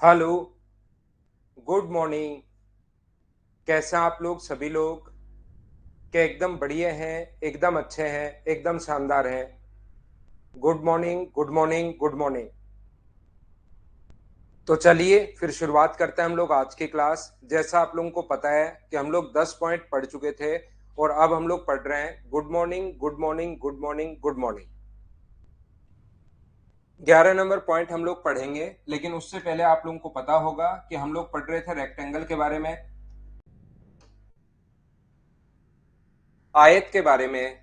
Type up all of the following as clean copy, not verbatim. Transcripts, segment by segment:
Hello, good morning. कैसे हैं आप लोग सभी लोग? क्या एकदम बढ़िया हैं, एकदम अच्छे हैं, एकदम शानदार हैं? Good morning, good morning, good morning. तो चलिए फिर शुरुआत करते हैं हम लोग आज की क्लास। जैसा आप लोगों को पता है कि हम लोग 10 पॉइंट पढ़ चुके थे और अब हम लोग पढ़ रहे हैं good morning, good morning, good morning, good morning. 11 number point हम लोग पढ़ेंगे, लेकिन उससे पहले आप लोगों को पता होगा कि हम लोग पढ़ रहे थे रेक्टेंगल के बारे में, आयत के बारे में।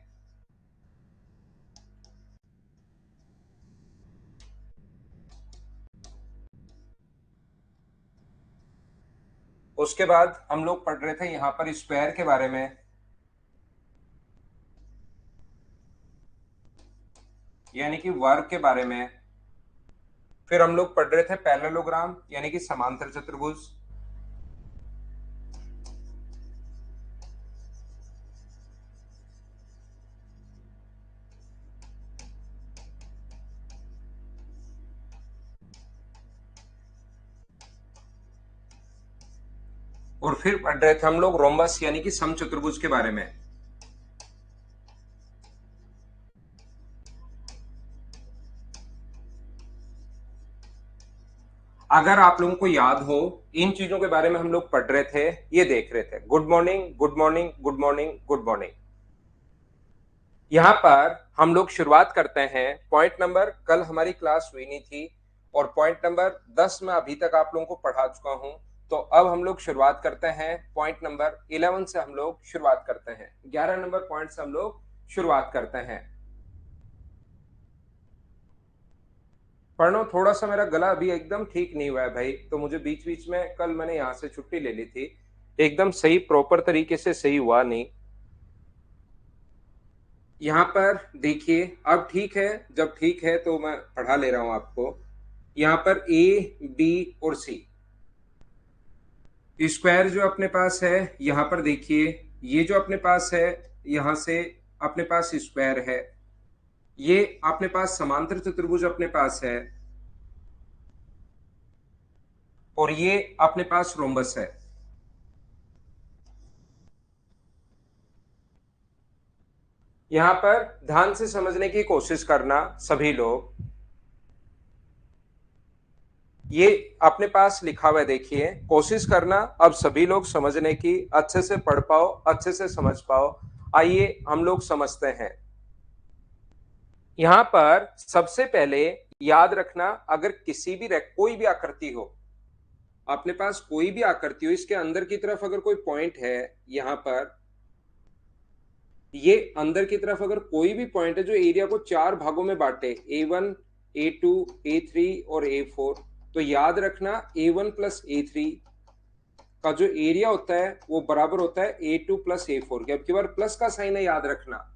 उसके बाद हम लोग पढ़ रहे थे यहाँ पर स्क्वायर के बारे में, यानी कि वर्ग के बारे में। फिर हम लोग पढ़ रहे थे पैरेललोग्राम यानी कि समांतर चतुर्भुज। और फिर पढ़ रहे थे हम लोग रोम्बस यानी कि समचतुर्भुज के बारे में। अगर आप लोगों को याद हो, इन चीजों के बारे में हम लोग पढ़ रहे थे, ये देख रहे थे। Good morning, good morning, good morning, good morning. यहाँ पर हम लोग शुरुआत करते हैं पॉइंट नंबर, कल हमारी क्लास हुई नहीं थी और पॉइंट नंबर 10 में अभी तक आप लोगों को पढ़ा चुका हूं। तो अब हम लोग शुरुआत करते हैं पॉइंट नंबर 11 से। हम लोग शुरुआत करते हैं 11 नंबर पॉइंट से। हम लोग शुरुआत करते हैं। प्रणव, थोड़ा सा मेरा गला अभी एकदम ठीक नहीं हुआ है भाई, तो मुझे बीच बीच में, कल मैंने यहाँ से छुट्टी ले ली थी, एकदम सही प्रॉपर तरीके से सही हुआ नहीं। यहाँ पर देखिए, अब ठीक है। जब ठीक है तो मैं पढ़ा ले रहा हूं आपको। यहाँ पर ए, बी और सी स्क्वायर जो अपने पास है, यहाँ पर देखिए, ये जो अपने पास है, यहाँ से अपने पास स्क्वायर है। ये अपने पास समांतर चतुर्भुज अपने पास है और ये अपने पास रोम्बस है। यहाँ पर ध्यान से समझने की कोशिश करना सभी लोग। ये अपने पास लिखा हुआ है, देखिए, कोशिश करना अब सभी लोग समझने की, अच्छे से पढ़ पाओ, अच्छे से समझ पाओ। आइए हम लोग समझते हैं। यहां पर सबसे पहले याद रखना, अगर किसी भी कोई भी आकृति हो, अपने पास कोई भी आकृति हो, इसके अंदर की तरफ अगर कोई पॉइंट है, यहां पर ये अंदर की तरफ अगर कोई भी पॉइंट है जो एरिया को चार भागों में बांटे, A1, A2, A3 और A4, तो याद रखना A1 प्लस A3 का जो एरिया होता है वो बराबर होता है A2 प्लस A4 के। अब की बार प्लस का साइन है, याद रखना।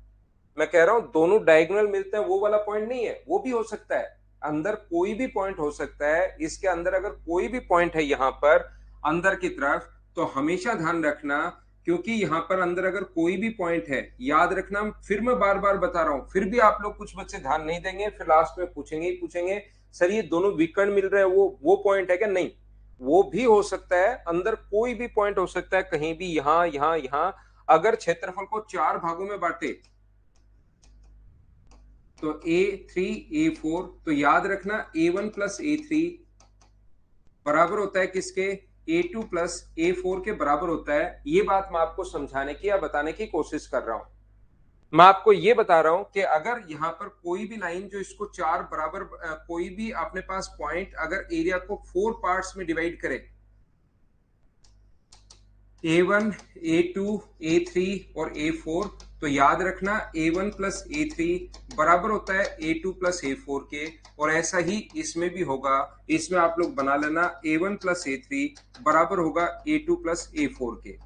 मैं कह रहा हूं दोनों डायगोनल मिलते हैं वो वाला पॉइंट नहीं है, वो भी हो सकता है। अंदर कोई भी पॉइंट हो सकता है। इसके अंदर अगर कोई भी पॉइंट है यहां पर अंदर की तरफ, तो हमेशा ध्यान रखना, क्योंकि यहां पर अंदर अगर कोई भी पॉइंट है, याद रखना, फिर मैं बार बार बता रहा हूं, फिर भी आप लोग कुछ बच्चे ध्यान नहीं देंगे, फिर लास्ट में पूछेंगे ही पूछेंगे, सर ये दोनों विकर्ण मिल रहे हैं, वो पॉइंट है क्या? नहीं, वो भी हो सकता है। अंदर कोई भी पॉइंट हो सकता है, कहीं भी, यहां यहां यहां। अगर क्षेत्रफल को चार भागों में बांटे, तो A3, A4, तो याद रखना A1 प्लस A3 बराबर होता है किसके? A2 प्लस A4 के बराबर होता है। ये बात मैं आपको समझाने की या बताने की कोशिश कर रहा हूं। मैं आपको ये बता रहा हूं कि अगर यहां पर कोई भी लाइन जो इसको चार बराबर, कोई भी अपने पास पॉइंट अगर एरिया को फोर पार्ट्स में डिवाइड करे, A1, A2, A3 और A4, तो याद रखना A1 प्लस A3 बराबर होता है A2 प्लस A4 के। और ऐसा ही इसमें भी होगा। इसमें आप लोग बना लेना A1 प्लस A3 बराबर होगा A2 प्लस A4 के।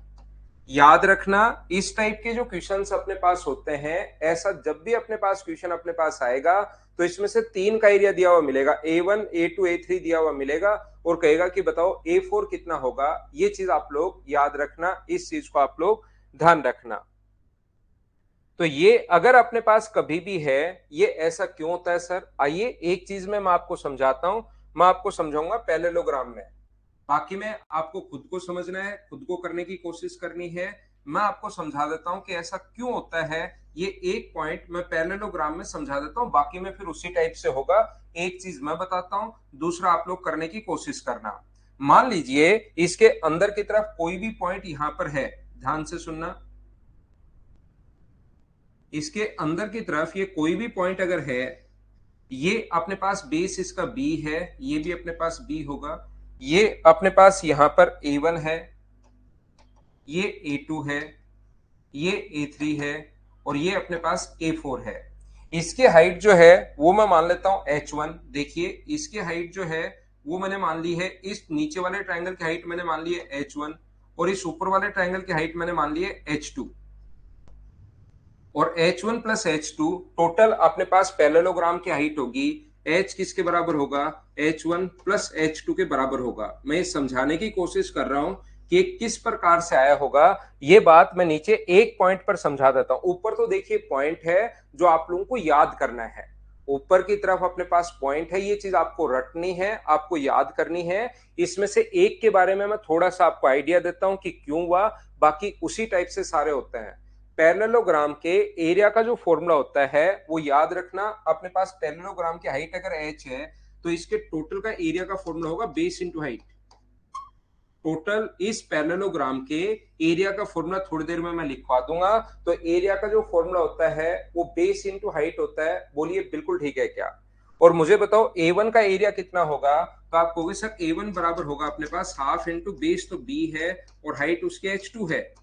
याद रखना, इस टाइप के जो क्वेश्चंस अपने पास होते हैं, ऐसा जब भी अपने पास क्वेश्चन अपने पास आएगा, तो इसमें से तीन का एरिया दिया हुआ मिलेगा, A1, A2, A3 दिया हुआ मिलेगा, और कहेगा कि बताओ A4 कितना होगा। ये चीज आप लोग याद रखना, इस चीज को आप लोग ध्यान रखना। तो ये अगर अपने पास कभी भी है, ये ऐसा क्यों होता है सर? आइए एक चीज में मैं आपको समझाता हूं। मैं आपको समझाऊंगा पैरेललोग्राम में। बाकी में आपको खुद को समझना है, खुद को करने की कोशिश करनी है। मैं आपको समझा देता हूं कि ऐसा क्यों होता है। ये एक पॉइंट मैं पैरेललोग्राम में समझा देता हूं, बाकी में फिर उसी टाइप से होगा। एक चीज मैं बताता हूं, दूसरा आप लोग करने की कोशिश करना। मान लीजिए इसके अंदर की तरफ कोई भी पॉइंट यहां पर है, ध्यान से सुनना। इसके अंदर की तरफ ये कोई भी पॉइंट अगर है, ये अपने पास बेस इसका बी है, ये भी अपने पास बी होगा, ये अपने पास यहां पर A1 है, ये A2 है, ये A3 है, और ये अपने पास A4 है। इसकी हाइट जो है वो मैं मान लेता हूं H1। देखिए इसकी हाइट जो है वो मैंने मान ली है, इस नीचे वाले ट्रायंगल की हाइट मैंने मान ली है H1, और इस ऊपर वाले ट्रायंगल की हाइट मैंने मान ली है H2। और H1 प्लस H2 टोटल अपने पास पैरेललोग्राम की हाइट होगी। H किसके बराबर होगा? H1 प्लस H2 के बराबर होगा। मैं ये समझाने की कोशिश कर रहा हूं कि किस प्रकार से आया होगा। ये बात मैं नीचे एक पॉइंट पर समझा देता हूं। ऊपर तो देखिए पॉइंट है जो आप लोगों को याद करना है, ऊपर की तरफ अपने पास पॉइंट है, ये चीज आपको रटनी है, आपको याद करनी है। इसमें से एक के बारे में मैं थोड़ा सा आपको आइडिया देता हूं कि क्यों हुआ, बाकी उसी टाइप से सारे होते हैं। पैरेललोग्राम के एरिया का जो फॉर्मूला होता है वो याद रखना। अपने पास पैरेललोग्राम की हाइट अगर h है तो इसके टोटल का एरिया का फॉर्मूला होगा बेस इंटू हाइट। टोटल इस पैरेललोग्राम के एरिया का फॉर्मूला थोड़ी देर में मैं लिखवा दूंगा। तो एरिया का जो फॉर्मूला होता है वो बेस इंटू हाइट होता है। बोलिए बिल्कुल ठीक है क्या? और मुझे बताओ A1 का एरिया कितना होगा? तो आप कहोगे सर A1 बराबर होगा अपने पास हाफ इंटू बेस तो B है और हाइट उसके H2 है।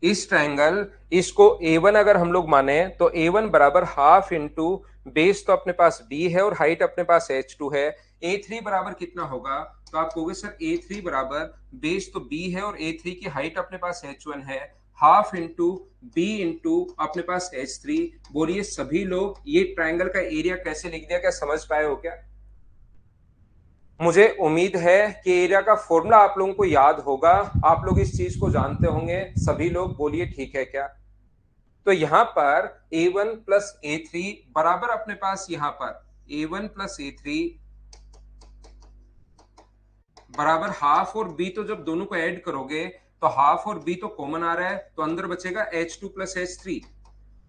इस ट्रायंगल इसको A1 अगर हम लोग माने तो A1 बराबर हाफ इंटू बेस तो अपने पास B है और हाइट अपने पास H2 है। A3 बराबर कितना होगा? तो आप कहोगे सर A3 बराबर बेस तो B है और A3 की हाइट अपने पास H1 है, हाफ इंटू B इंटू अपने पास H3। बोलिए सभी लोग ये ट्रायंगल का एरिया कैसे लिख दिया, क्या समझ पाए हो क्या? मुझे उम्मीद है कि एरिया का फॉर्मूला आप लोगों को याद होगा, आप लोग इस चीज को जानते होंगे सभी लोग। बोलिए ठीक है क्या? तो यहां पर A1 प्लस A3 बराबर अपने पास यहां पर A1 प्लस A3 बराबर हाफ, और B तो जब दोनों को ऐड करोगे तो हाफ और B तो कॉमन आ रहा है, तो अंदर बचेगा H2 प्लस H3।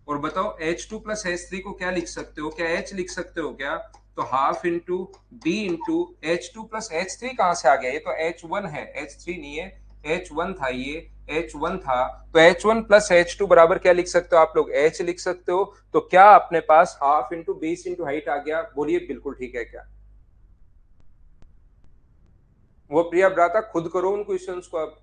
और बताओ H2 प्लस H3 को क्या लिख सकते हो? क्या H लिख सकते हो क्या? तो half into B into H2 plus H3 कहां से आ गया? ये तो H1 है, H3 नहीं है, H1 था, ये H1 था। तो H1 प्लस H2 बराबर क्या लिख सकते हो आप लोग? H लिख सकते हो। तो क्या अपने पास half into base into height आ गया? बोलिए बिल्कुल ठीक है क्या? वो प्रिया भ्राता खुद करो उन क्वेश्चंस को। अब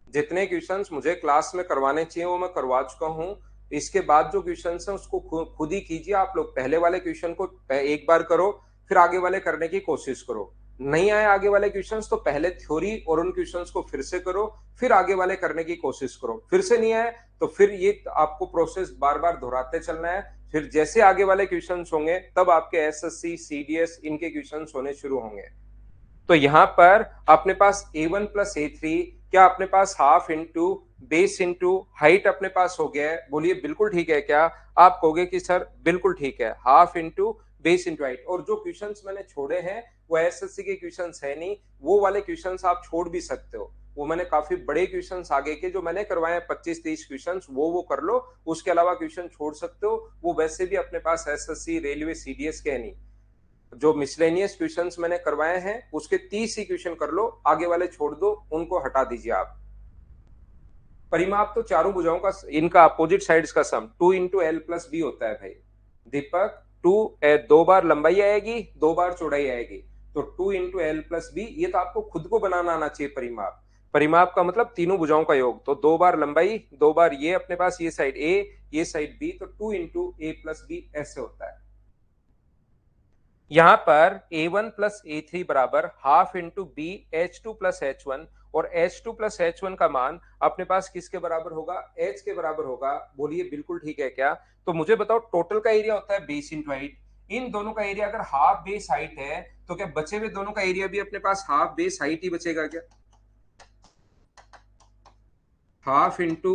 जितने क्वेश्चंस मुझे क्लास में करवाने चाहिए वो मैं करवा चुका हूं। इसके बाद जो क्वेश्चंस हैं उसको खुद ही कीजिए। आप लोग पहले वाले क्वेश्चन को एक बार करो, फिर आगे वाले करने की कोशिश करो। नहीं आए आगे वाले क्वेश्चंस तो पहले थ्योरी और उन क्वेश्चंस को फिर से करो, फिर आगे वाले करने की कोशिश करो। फिर से नहीं आए तो फिर ये आपको प्रोसेस बार बार दोहराते चलना है। फिर जैसे आगे वाले क्वेश्चंस होंगे तब आपके एसएससी सीडीएस इनके क्वेश्चंस होने शुरू होंगे। तो यहां पर अपने पास A1 प्लस A3 क्या अपने पास half into base into height अपने पास हो गया है? बोलिए बिल्कुल ठीक है क्या? आप कहोगे कि सर बिल्कुल ठीक है, half into base into height. और जो क्वेश्चंस मैंने छोड़े हैं वो एसएससी के क्वेश्चंस है नहीं, वो वाले क्वेश्चंस आप छोड़ भी सकते हो। वो मैंने काफी बड़े क्वेश्चंस आगे के जो मैंने करवाए 25-30 क्वेश्चंस वो कर लो। उसके अलावा क्वेश्चन छोड़ सकते हो, वो वैसे भी अपने पास एसएससी रेलवे सीडीएस के है नहीं। जो मिसलेनियस क्वेश्चंस मैंने करवाए हैं उसके 30 ही क्वेश्चन कर लो, आगे वाले छोड़ दो, उनको हटा दीजिए आप। परिमाप तो चारों भुजाओं का इनका अपोजिट साइड्स का सम 2 इंटू एल प्लस बी होता है भाई। दीपक 2 दो बार लंबाई आएगी, दो बार चौड़ाई आएगी, तो 2 इंटू एल प्लस बी। ये तो आपको खुद को बनाना आना चाहिए परिमाप। परिमाप का मतलब तीनों भुजाओं का योग, तो दो बार लंबाई, दो बार ये अपने पास ये साइड ए ये साइड बी, तो 2 इंटू ए प्लस बी ऐसे होता है। यहां पर A1 प्लस A3 बराबर half into B H2 plus H1, और H2 प्लस H1 का मान अपने पास किसके बराबर होगा? H के बराबर होगा। बोलिए बिल्कुल ठीक है क्या? तो मुझे बताओ टोटल का एरिया होता है बेस इंटू हाइट। इन दोनों का एरिया अगर हाफ बेस हाइट है तो क्या बचे हुए दोनों का एरिया भी अपने पास हाफ बेस हाइट ही बचेगा क्या? Half into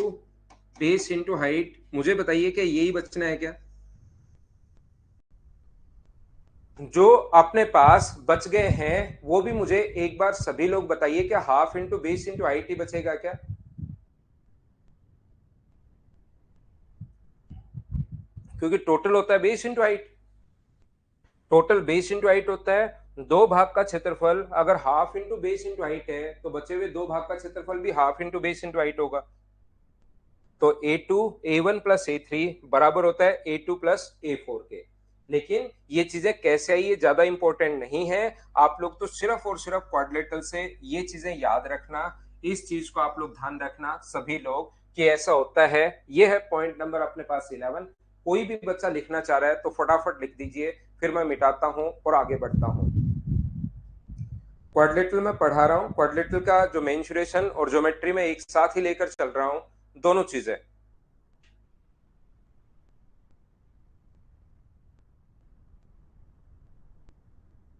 base into height, मुझे बताइए क्या यही बचना है क्या? जो अपने पास बच गए हैं वो भी मुझे एक बार सभी लोग बताइए, क्या हाफ इंटू बेस इंटू आई बचेगा क्या? क्योंकि टोटल होता है base into height, total base into height होता है। दो भाग का क्षेत्रफल अगर half into base into height है तो बचे हुए दो भाग का क्षेत्रफल भी half into base into height होगा। तो A2 A1 प्लस A3 बराबर होता है A2 प्लस A4 के। लेकिन ये चीजें कैसे आई ये ज्यादा इंपॉर्टेंट नहीं है, आप लोग तो सिर्फ और सिर्फ क्वाड्रेटल से ये चीजें याद रखना। इस चीज को आप लोग ध्यान रखना सभी लोग कि ऐसा होता है। ये है पॉइंट नंबर अपने पास 11। कोई भी बच्चा लिखना चाह रहा है तो फटाफट लिख दीजिए, फिर मैं मिटाता हूं और आगे बढ़ता हूं। क्वाड्रेटल में पढ़ा रहा हूं, क्वाड्रेटल का जो मेंसुरेशन और ज्योमेट्री में एक साथ ही लेकर चल रहा हूं, दोनों चीजें।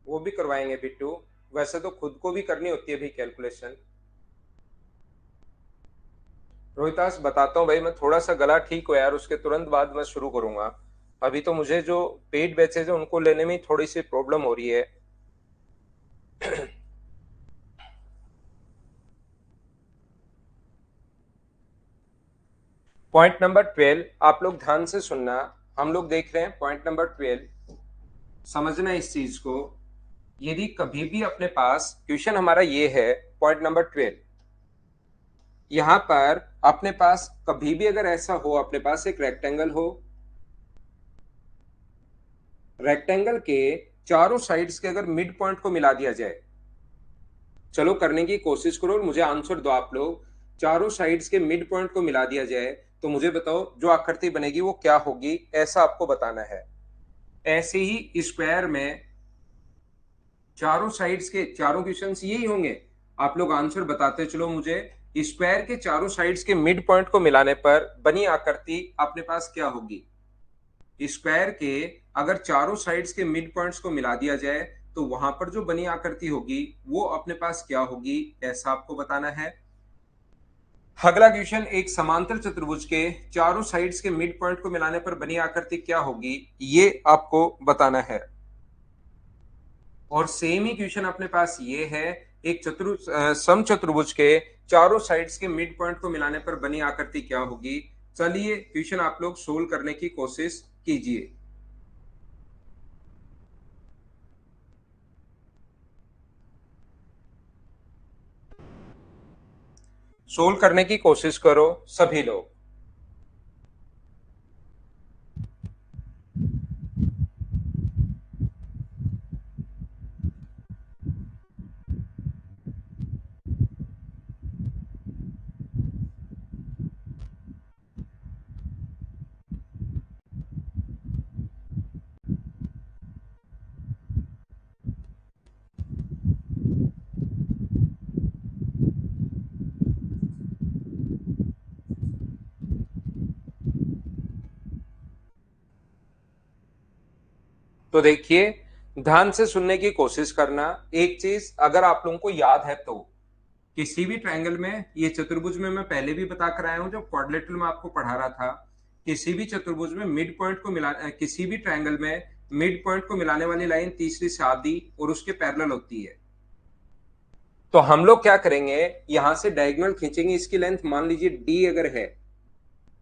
वो भी करवाएंगे बिट्टू, वैसे तो खुद को भी करनी होती है भी कैलकुलेशन। रोहितास बताता हूँ भाई, मैं थोड़ा सा गला ठीक हो यार, उसके तुरंत बाद मैं शुरू करूंगा। अभी तो मुझे जो पेड बैचेज है उनको लेने में थोड़ी सी प्रॉब्लम हो रही है। पॉइंट नंबर 12 आप लोग ध्यान से सुनना। हम लोग देख रहे हैं पॉइंट नंबर 12, समझना इस चीज को। यदि कभी भी अपने पास क्वेश्चन हमारा ये है पॉइंट नंबर 12, यहां पर अपने पास कभी भी अगर ऐसा हो, अपने पास एक रेक्टेंगल हो, रेक्टेंगल के चारों साइड्स के अगर मिड पॉइंट को मिला दिया जाए, चलो करने की कोशिश करो और मुझे आंसर दो आप लोग। चारों साइड्स के मिड पॉइंट को मिला दिया जाए तो मुझे बताओ जो आकृति बनेगी वो क्या होगी, ऐसा आपको बताना है। ऐसे ही स्क्वायर में चारों साइड्स के चारों क्वेश्चंस यही होंगे, आप लोग आंसर बताते चलो मुझे। स्क्वायर के चारों साइड्स के मिड पॉइंट को मिलाने पर बनी आकृति अपने पास क्या होगी? स्क्वायर के अगर चारों साइड्स के मिड पॉइंट्स को मिला दिया जाए तो वहां पर जो बनी आकृति होगी वो अपने पास क्या होगी, ऐसा आपको बताना है। अगला क्वेश्चन, एक समांतर चतुर्भुज के चारों साइड्स के मिड पॉइंट को मिलाने पर बनी आकृति क्या होगी, ये आपको बताना है। और सेम ही क्वेश्चन अपने पास ये है, एक सम चतुर्भुज के चारों साइड्स के मिड पॉइंट को मिलाने पर बनी आकृति क्या होगी। चलिए क्वेश्चन आप लोग सोल्व करने की कोशिश कीजिए। सोल्व करने की कोशिश करो सभी लोग। तो देखिए, ध्यान से सुनने की कोशिश करना। एक चीज अगर आप लोगों को याद है तो किसी भी ट्रायंगल में, ये चतुर्भुज में मैं पहले भी बता कर आया हूं जब क्वाड्रिलेटरल में आपको पढ़ा रहा था, किसी भी चतुर्भुज में मिड पॉइंट को मिला किसी भी ट्रायंगल में मिड पॉइंट को मिलाने वाली लाइन तीसरी से आधी और उसके पैरेलल होती है। तो हम लोग क्या करेंगे, यहां से डायगोनल खींचेंगे, इसकी लेंथ मान लीजिए डी अगर है,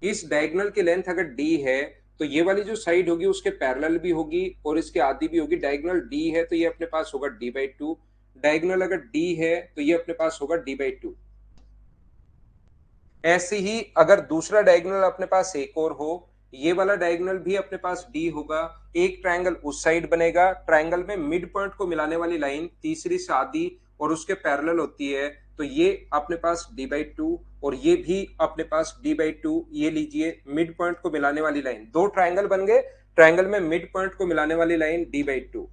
इस डायगोनल की लेंथ अगर डी है तो ये वाली जो साइड होगी उसके पैरेलल भी होगी और इसके आधी भी होगी। डायगोनल डी है तो ये अपने पास होगा d/2, डायगोनल अगर डी है तो ये अपने पास होगा d/2। ऐसे ही अगर दूसरा डायगोनल अपने पास एक और हो, ये वाला डायगोनल भी अपने पास डी होगा, एक ट्रायंगल उस साइड बनेगा, ट्रायंगल में मिड पॉइंट को मिलाने वाली लाइन तीसरी से आधी और उसके पैरेलल होती है, तो ये अपने पास d/2 और ये भी अपने पास d/2। ये लीजिए मिड पॉइंट को मिलाने वाली लाइन, दो ट्रायंगल बन गए, ट्रायंगल में मिड पॉइंट को मिलाने वाली लाइन d/2।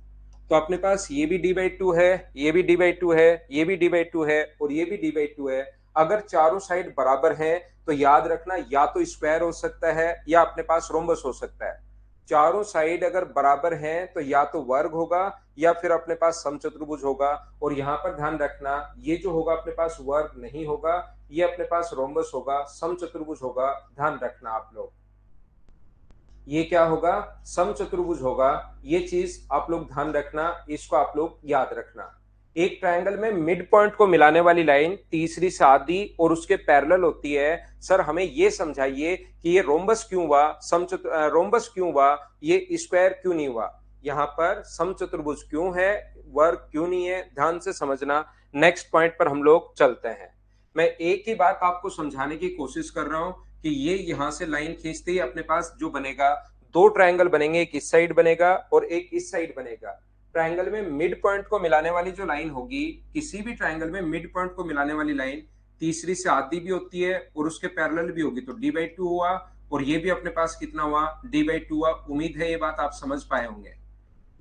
तो अपने पास ये भी d/2 है, ये भी d/2 है, ये भी d/2 है और ये भी d/2 है। अगर चारों साइड बराबर हैं तो याद रखना या तो स्क्वायर हो सकता है या अपने पास रोम्बस हो सकता है। चारों साइड अगर बराबर हैं तो या तो वर्ग होगा या फिर अपने पास समचतुर्भुज होगा। और यहां पर ध्यान रखना, ये जो होगा अपने पास वर्ग नहीं होगा, ये अपने पास रोम्बस होगा, समचतुर्भुज होगा, ध्यान रखना आप लोग। ये क्या होगा, समचतुर्भुज होगा। ये चीज आप लोग ध्यान रखना, इसको आप लोग याद रखना। एक ट्रायंगल में मिड पॉइंट को मिलाने वाली लाइन तीसरी से आधी और उसके पैरेलल होती है। सर हमें ये समझाइए कि ये रोम्बस क्यों हुआ, रोम्बस क्यों हुआ, ये स्क्वायर क्यों नहीं हुआ, यहाँ पर समचतुर्भुज क्यों है, वर्ग क्यों नहीं है, ध्यान से समझना। नेक्स्ट पॉइंट पर हम लोग चलते हैं। मैं एक ही बात आपको समझाने की कोशिश कर रहा हूं कि ये यहां से लाइन खींचते ही अपने पास जो बनेगा, दो ट्रायंगल बनेंगे, एक इस साइड बनेगा और एक इस साइड बनेगा। ट्रायंगल में मिड पॉइंट को मिलाने वाली जो लाइन होगी, किसी भी ट्रायंगल में मिड पॉइंट को मिलाने वाली लाइन तीसरी से आधी भी होती है और उसके पैरेलल भी होगी, तो d/2 हुआ। और ये भी अपने पास कितना हुआ, d/2 हुआ। उम्मीद है ये बात आप समझ पाए होंगे।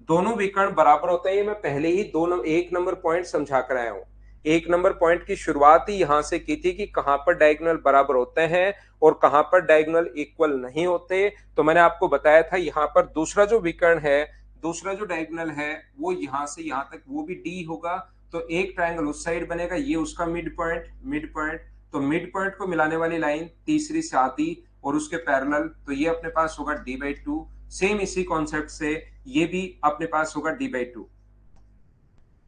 दोनों विकर्ण बराबर होते हैं, ये मैं पहले ही एक नंबर पॉइंट समझा कर आया हूं। एक नंबर पॉइंट की शुरुआत ही यहां से की थी कि कहां पर डायगोनल बराबर होते हैं और कहां पर डायगोनल इक्वल नहीं होते। तो मैंने आपको बताया था यहां पर दूसरा जो विकर्ण है, दूसरा जो डायगोनल है, वो यहां से यहां तक वो भी डी होगा। तो एक ट्रायंगल उस साइड बनेगा, ये उसका मिड पॉइंट, मिड पॉइंट। तो मिड पॉइंट को मिलाने वाली लाइन तीसरी से आती और उसके पैरेलल, तो ये अपने पास होगा d/2। सेम इसी कॉन्सेप्ट से ये भी अपने पास होगा d/2।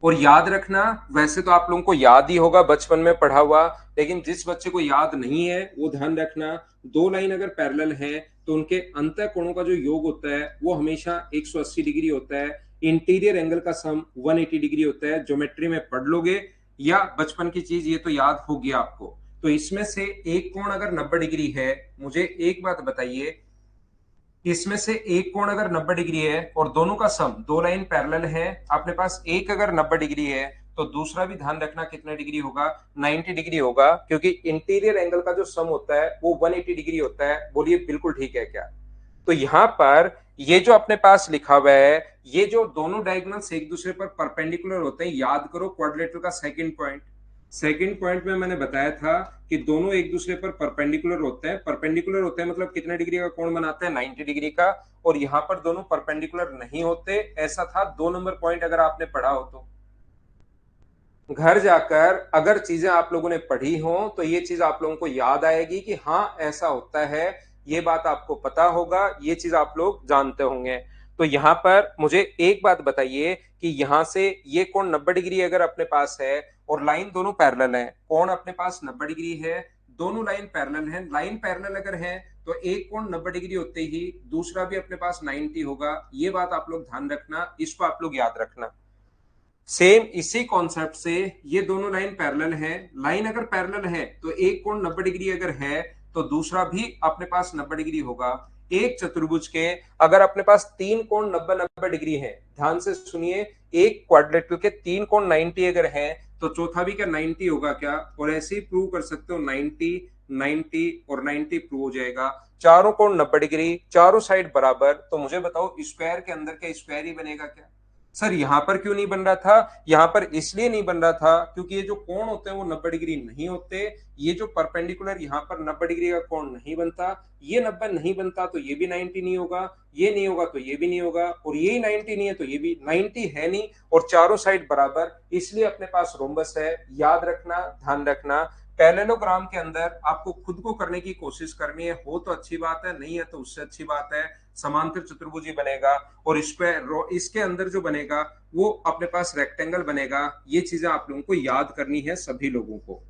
और याद रखना, वैसे तो आप लोगों को याद ही होगा बचपन में पढ़ा हुआ, लेकिन जिस बच्चे को याद नहीं है वो ध्यान रखना, दो लाइन अगर पैरेलल है तो उनके अंतः कोणों का जो योग होता है वो हमेशा 180 डिग्री होता है। इंटीरियर एंगल का सम 180 डिग्री होता है। ज्योमेट्री में पढ़ लोगे या बचपन की चीज, ये तो याद हो गया आपको। तो इसमें से एक कोण अगर 90 डिग्री है, मुझे एक बात बताइए, इसमें से एक कोण अगर 90 डिग्री है और दोनों का सम, दो लाइन पैरेलल है, अपने पास एक अगर 90 डिग्री है तो दूसरा भी ध्यान रखना कितना डिग्री होगा, 90 डिग्री होगा। क्योंकि इंटीरियर एंगल का जो सम होता है वो 180 डिग्री होता है। बोलिए बिल्कुल ठीक है क्या? तो यहां पर ये जो अपने पास लिखा हुआ है, ये जो दोनों डायगोनल्स एक दूसरे पर परपेंडिकुलर होते हैं, याद करो क्वाड्रिलेटरल का सेकंड पॉइंट। सेकंड पॉइंट में मैंने बताया था कि दोनों एक दूसरे पर परपेंडिकुलर होते हैं। परपेंडिकुलर होते हैं मतलब कितने डिग्री का कोण बनाते हैं, 90 डिग्री का। और यहां पर दोनों परपेंडिकुलर नहीं होते, ऐसा था 2 नंबर पॉइंट अगर आपने पढ़ा हो तो। घर जाकर अगर चीजें आप लोगों ने पढ़ी हो तो ये चीज आप लोगों को याद आएगी कि हाँ ऐसा होता है। ये बात आपको पता होगा, ये चीज आप लोग जानते होंगे। तो यहां पर मुझे एक बात बताइए कि यहां से ये कोण 90 डिग्री अगर अपने पास है और लाइन दोनों पैरेलल है, कोण अपने पास 90 डिग्री है, दोनों लाइन पैरेलल है, लाइन पैरेलल अगर है तो एक कोण 90 डिग्री होते ही दूसरा भी अपने पास 90 होगा। ये बात आप लोग ध्यान रखना, इसको आप लोग याद रखना। सेम इसी कॉन्सेप्ट से ये दोनों लाइन पैरेलल है, लाइन अगर पैरेलल है तो एक कोण 90 डिग्री अगर है तो दूसरा भी अपने पास 90 डिग्री होगा। एक चतुर्भुज के अगर अपने पास तीन कोण 90-90 डिग्री है, ध्यान से सुनिए, एक क्वाड्रिलेटरल के तीन कोण 90 अगर है तो चौथा भी क्या 90 होगा क्या? और ऐसे ही प्रूव कर सकते हो, 90 90 और 90 प्रूव हो जाएगा। चारों कोण 90 डिग्री, चारों साइड बराबर। तो मुझे बताओ स्क्वायर के अंदर क्या स्क्वायर ही बनेगा क्या? सर यहां पर क्यों नहीं बन रहा था? यहां पर इसलिए नहीं बन रहा था क्योंकि ये जो कोण होते हैं वो 90 डिग्री नहीं होते। ये जो परपेंडिकुलर यहां पर 90 डिग्री का कोण नहीं बनता, ये 90 नहीं बनता तो ये भी 90 नहीं होगा, ये नहीं होगा तो ये भी नहीं होगा, और ये 90 नहीं है तो ये भी 90 है नहीं, और चारों साइड बराबर, इसलिए अपने पास रोम्बस है। याद रखना, ध्यान रखना। पैरेललोग्राम के अंदर आपको खुद को करने की कोशिश करनी है, हो तो अच्छी बात है, नहीं है तो उससे अच्छी बात है। समांतर चतुर्भुज ही बनेगा और स्क्वायर इसके अंदर जो बनेगा वो अपने पास रेक्टेंगल बनेगा। ये चीजें आप लोगों को याद करनी है सभी लोगों को।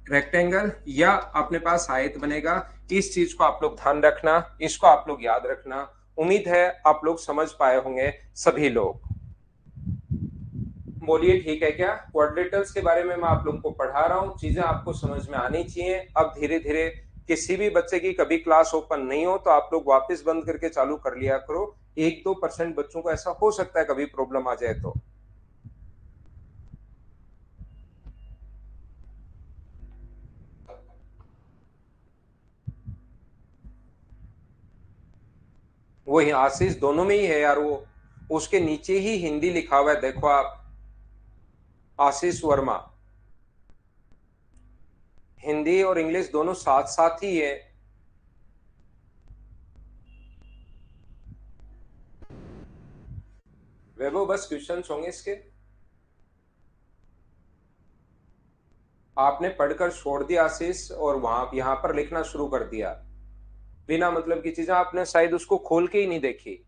रेक्टेंगल या अपने पास आयत बनेगा, इस चीज को आप लोग ध्यान रखना, इसको आप लोग याद रखना। उम्मीद है आप लोग समझ पाए होंगे सभी लोग। बोलिए ठीक है क्या? क्वाड्रिलेटरल्स के बारे में मैं आप लोगों को पढ़ा रहा हूँ, चीजें आपको समझ में आनी चाहिए। अब धीरे धीरे किसी भी बच्चे की कभी क्लास ओपन नहीं हो तो आप लोग वापस बंद करके चालू कर लिया करो। 1-2% बच्चों को ऐसा हो सकता है कभी प्रॉब्लम आ जाए तो। वो ही आशीष दोनों में ही है यार, वो उसके नीचे ही हिंदी लिखा हुआ है, देखो आप, आशीष वर्मा। हिंदी और इंग्लिश दोनों साथ साथ ही है। वैभव बस क्वेश्चन होंगे इसके, आपने पढ़कर छोड़ दिया आशीष और वहां यहां पर लिखना शुरू कर दिया। बिना मतलब की चीजें आपने शायद उसको खोल के ही नहीं देखी।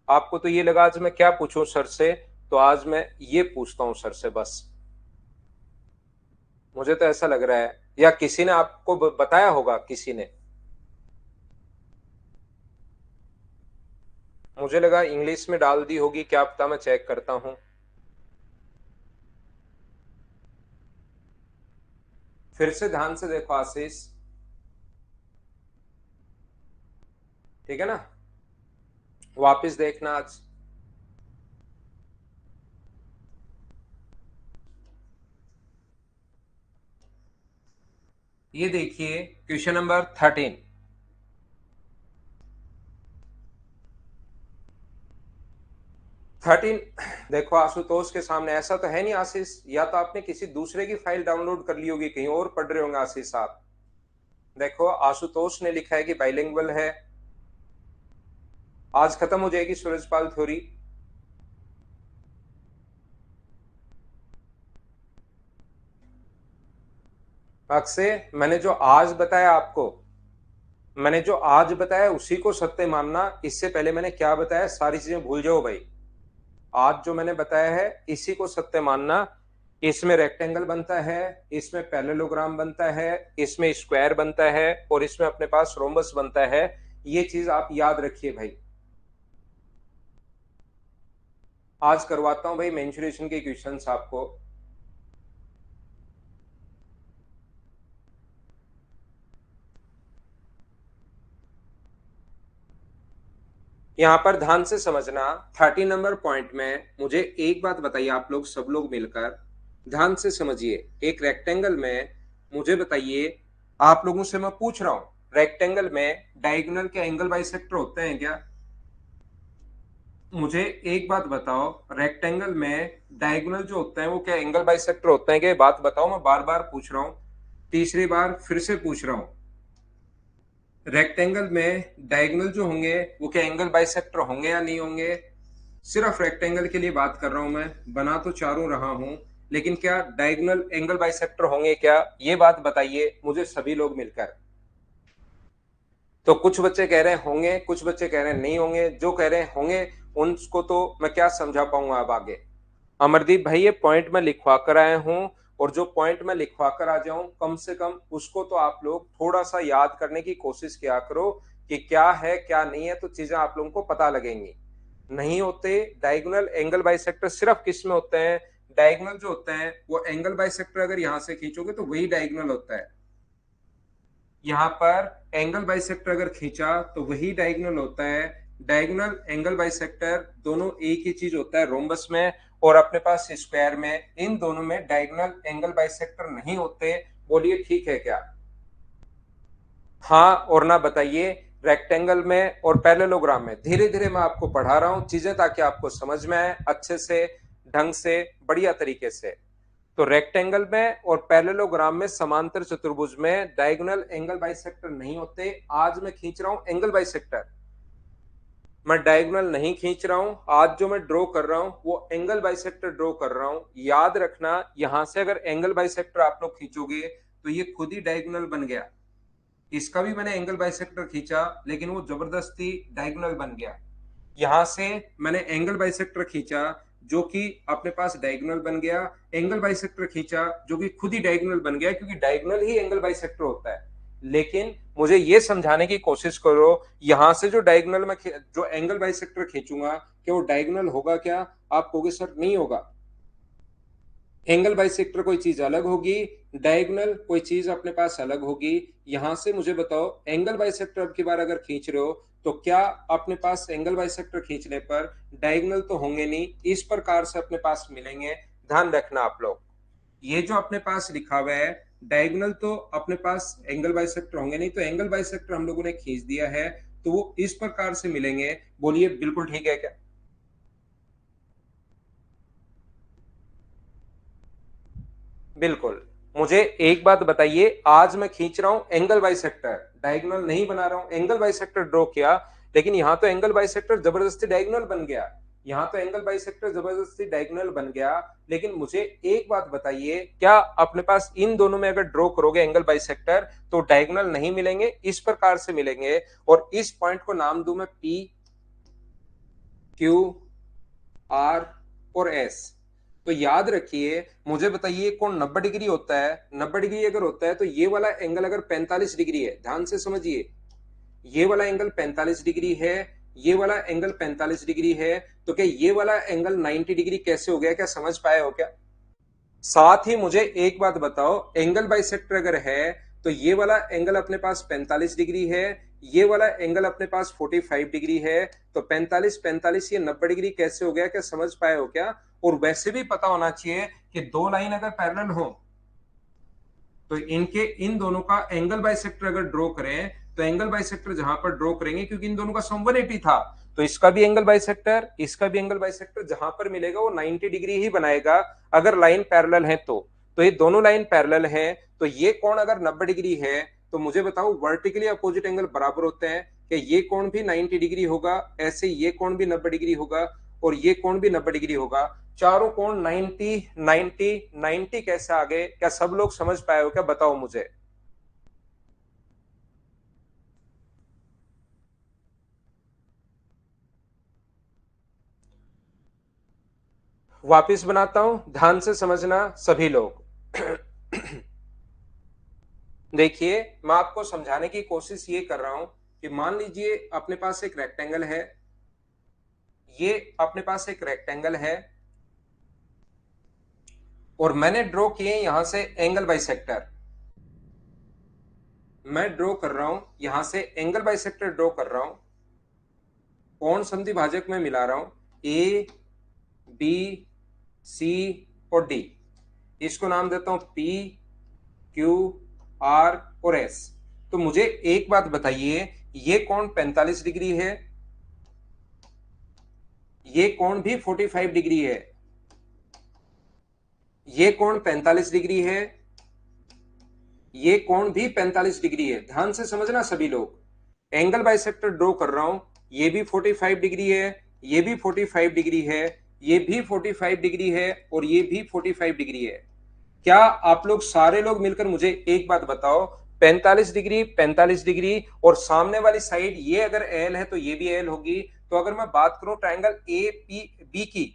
आपको तो ये लगा आज मैं क्या पूछूं सर से, तो आज मैं ये पूछता हूं सर से बस। मुझे तो ऐसा लग रहा है, या किसी ने आपको बताया होगा किसी ने। मुझे लगा इंग्लिश में डाल दी होगी, क्या पता, मैं चेक करता हूं। फिर से ध्यान से देखो आशीष, ठीक है ना, वापस देखना आज। ये देखिए क्वेश्चन नंबर 13। 13 देखो आशुतोष के सामने, ऐसा तो है नहीं आशीष, या तो आपने किसी दूसरे की फाइल डाउनलोड कर ली होगी, कहीं और पढ़ रहे होंगे आशीष आप। देखो आशुतोष ने लिखा है कि बाइलिंगुअल है। आज खत्म हो जाएगी सूरजपाल थ्योरी। अक्षय, मैंने जो आज बताया उसी को सत्य मानना। इससे पहले मैंने क्या बताया सारी चीजें भूल जाओ भाई। आज जो मैंने बताया है इसी को सत्य मानना। इसमें रेक्टेंगल बनता है, इसमें पैरेललोग्राम बनता है, इसमें स्क्वायर बनता है, और इसमें अपने पास रोम्बस बनता है। ये चीज आप याद रखिए भाई। आज करवाता हूं भाई मेंसुरेशन के क्वेश्चंस आपको। यहां पर ध्यान से समझना, 30 नंबर पॉइंट में मुझे एक बात बताइए, आप लोग सब लोग मिलकर ध्यान से समझिए। एक रेक्टेंगल में मुझे बताइए, आप लोगों से मैं पूछ रहा हूं, रेक्टेंगल में डायगोनल के एंगल बाइसेक्टर होते हैं क्या? मुझे एक बात बताओ, रेक्टेंगल में डायगोनल जो होते हैं वो क्या एंगल बाइसेक्टर होते हैं क्या? बात बताओ, मैं बार बार पूछ रहा हूं, तीसरी बार फिर से पूछ रहा हूं। रेक्टेंगल में डायगोनल जो होंगे वो क्या एंगल बाइसेक्टर होंगे या नहीं होंगे? सिर्फ रेक्टेंगल के लिए बात कर रहा हूं मैं, बना तो चारों रहा हूं, लेकिन क्या डायगोनल एंगल बाइसेक्टर होंगे क्या? ये बात बताइए मुझे सभी लोग मिलकर। तो कुछ बच्चे कह रहे हैं होंगे, कुछ बच्चे कह रहे हैं नहीं होंगे। जो कह रहे हैं होंगे उनको तो मैं क्या समझा पाऊंगा अब आगे। अमरदीप भाई, ये पॉइंट मैं लिखवा कर आया हूं, और जो पॉइंट मैं लिखवा कर आ जाऊं कम से कम उसको तो आप लोग थोड़ा सा याद करने की कोशिश किया करो कि क्या है क्या नहीं है, तो चीजें आप लोगों को पता लगेंगी। नहीं होते डायगोनल एंगल बाइसेक्टर, सिर्फ किस में होते हैं? डायगोनल जो होते हैं वो एंगल बाइसेक्टर अगर यहां से खींचोगे तो वही डायगोनल होता है। यहां पर एंगल बाइसेक्टर अगर खींचा तो वही डायगोनल होता है। डायगोनल एंगल बाइसेक्टर दोनों एक ही चीज होता है रोम्बस में और अपने पास स्क्वायर में। इन दोनों में डायगोनल एंगल बाइसेक्टर नहीं होते। बोलिए ठीक है क्या? हाँ और ना बताइए। रेक्टेंगल में और पैरेललोग्राम में धीरे धीरे मैं आपको पढ़ा रहा हूं चीजें, ताकि आपको समझ में आए अच्छे से, ढंग से, बढ़िया तरीके से। तो रेक्टेंगल में और पैरेललोग्राम में समांतर चतुर्भुज में डायगोनल एंगल बाइसेक्टर नहीं होते। आज मैं खींच रहा हूं एंगल बाइसेक्टर, मैं डायगोनल नहीं खींच रहा हूं। आज जो मैं ड्रॉ कर रहा हूं वो एंगल बाइसेक्टर ड्रॉ कर रहा हूं। याद रखना, यहां से अगर एंगल बाइसेक्टर आप लोग खींचोगे तो ये खुद ही डायगोनल बन गया। इसका भी मैंने एंगल बाइसेक्टर खींचा लेकिन वो जबरदस्ती डायगोनल बन गया। यहां से मैंने एंगल बाइसेक्टर खींचा जो कि अपने पास डायगोनल बन गया। एंगल बाइसेक्टर खींचा जो कि खुद ही डायगोनल बन गया, क्योंकि डायगोनल ही एंगल बाइसेक्टर होता है। लेकिन मुझे ये समझाने की कोशिश करो, यहां से जो डायगोनल में जो एंगल बाइसेक्टर खींचूंगा क्या वो डायगोनल होगा क्या? आप कहोगे सर नहीं होगा। एंगल बाइसेक्टर कोई चीज अलग होगी, डायगोनल कोई चीज अपने पास अलग होगी। यहां से मुझे बताओ, एंगल बाइसेक्टर अब की बार अगर खींच रहे हो तो क्या अपने पास एंगल बाइसेक्टर खींचने पर डायगोनल तो होंगे नहीं, इस प्रकार से अपने पास मिलेंगे। ध्यान रखना आप लोग, ये जो अपने पास लिखा हुआ है डायगोनल तो अपने पास एंगल बाइसेक्टर होंगे नहीं, तो एंगल बाइसेक्टर हम लोगों ने खींच दिया है तो वो इस प्रकार से मिलेंगे। बोलिए बिल्कुल ठीक है क्या? बिल्कुल। मुझे एक बात बताइए, आज मैं खींच रहा हूं एंगल बाइसेक्टर, डायगोनल नहीं बना रहा हूं, एंगल बाइसेक्टर ड्रॉ किया, लेकिन यहां तो एंगल बाइसेक्टर जबरदस्ती डायगोनल बन गया। यहाँ तो एंगल बाइसेक्टर जबरदस्ती डायगोनल बन गया, लेकिन मुझे एक बात बताइए, क्या अपने पास इन दोनों में अगर ड्रॉ करोगे एंगल बाइसेक्टर तो डायगोनल नहीं मिलेंगे, इस प्रकार से मिलेंगे। और इस पॉइंट को नाम दूं मैं P, Q, R और S। तो याद रखिए, मुझे बताइए कौन 90 डिग्री होता है। 90 डिग्री अगर होता है तो ये वाला एंगल अगर 45 डिग्री है, ध्यान से समझिए, ये वाला एंगल 45 डिग्री है, ये वाला एंगल 45 डिग्री है, तो क्या ये वाला एंगल 90 डिग्री कैसे हो गया, क्या समझ पाए हो क्या? साथ ही मुझे एक बात बताओ, एंगल बाइसेक्टर अगर है तो ये वाला एंगल अपने पास 45 डिग्री है, ये वाला एंगल अपने पास 45 डिग्री है, तो 45 45 ये 90 डिग्री कैसे हो गया, क्या समझ पाए हो क्या? और वैसे भी पता होना चाहिए कि दो लाइन अगर पैरेलल हो तो इनके इन दोनों का एंगल बाइसेक्टर अगर ड्रॉ करें तो एंगल बाइसेक्टर जहां पर ड्रॉ करेंगे, क्योंकि इन दोनों का सम 180 था, तो इसका भी एंगल बाइसेक्टर, इसका भी एंगल बाइसेक्टर जहां पर मिलेगा वो 90 डिग्री ही बनाएगा अगर लाइन पैरेलल है तो ये दोनों लाइन पैरेलल है, तो ये कोण अगर 90 डिग्री है तो मुझे बताओ वर्टिकली अपोजिट एंगल बराबर होते हैं कि ये कोण भी 90 डिग्री होगा, ऐसे ये कोण भी 90 डिग्री होगा और ये कोण भी 90 डिग्री होगा। चारों कोण 90 90 90 कैसे आ गए, क्या सब लोग समझ पाए हो क्या, बताओ मुझे। वापिस बनाता हूं, ध्यान से समझना सभी लोग। देखिए, मैं आपको समझाने की कोशिश ये कर रहा हूं कि मान लीजिए अपने पास एक रेक्टेंगल है, ये अपने पास एक रेक्टेंगल है और मैंने ड्रॉ किए यहां से एंगल बाइसेक्टर, मैं ड्रॉ कर रहा हूं यहां से एंगल बाइसेक्टर ड्रॉ कर रहा हूं, कोण समद्वि भाजक में मिला रहा हूं ए बी सी और डी, इसको नाम देता हूं पी क्यू आर और एस। तो मुझे एक बात बताइए, ये कोण 45 डिग्री है, ये कोण भी 45 डिग्री है, ये कोण 45 डिग्री है, ये कोण भी 45 डिग्री है। ध्यान से समझना सभी लोग, एंगल बाइसेक्टर ड्रॉ कर रहा हूं, ये भी 45 डिग्री है, ये भी 45 डिग्री है, ये भी 45 डिग्री है और ये भी 45 डिग्री है। क्या आप लोग सारे लोग मिलकर मुझे एक बात बताओ, 45 डिग्री 45 डिग्री और सामने वाली साइड ये अगर एल है तो ये भी एल होगी। तो अगर मैं बात करूं ट्रायंगल ए पी बी की,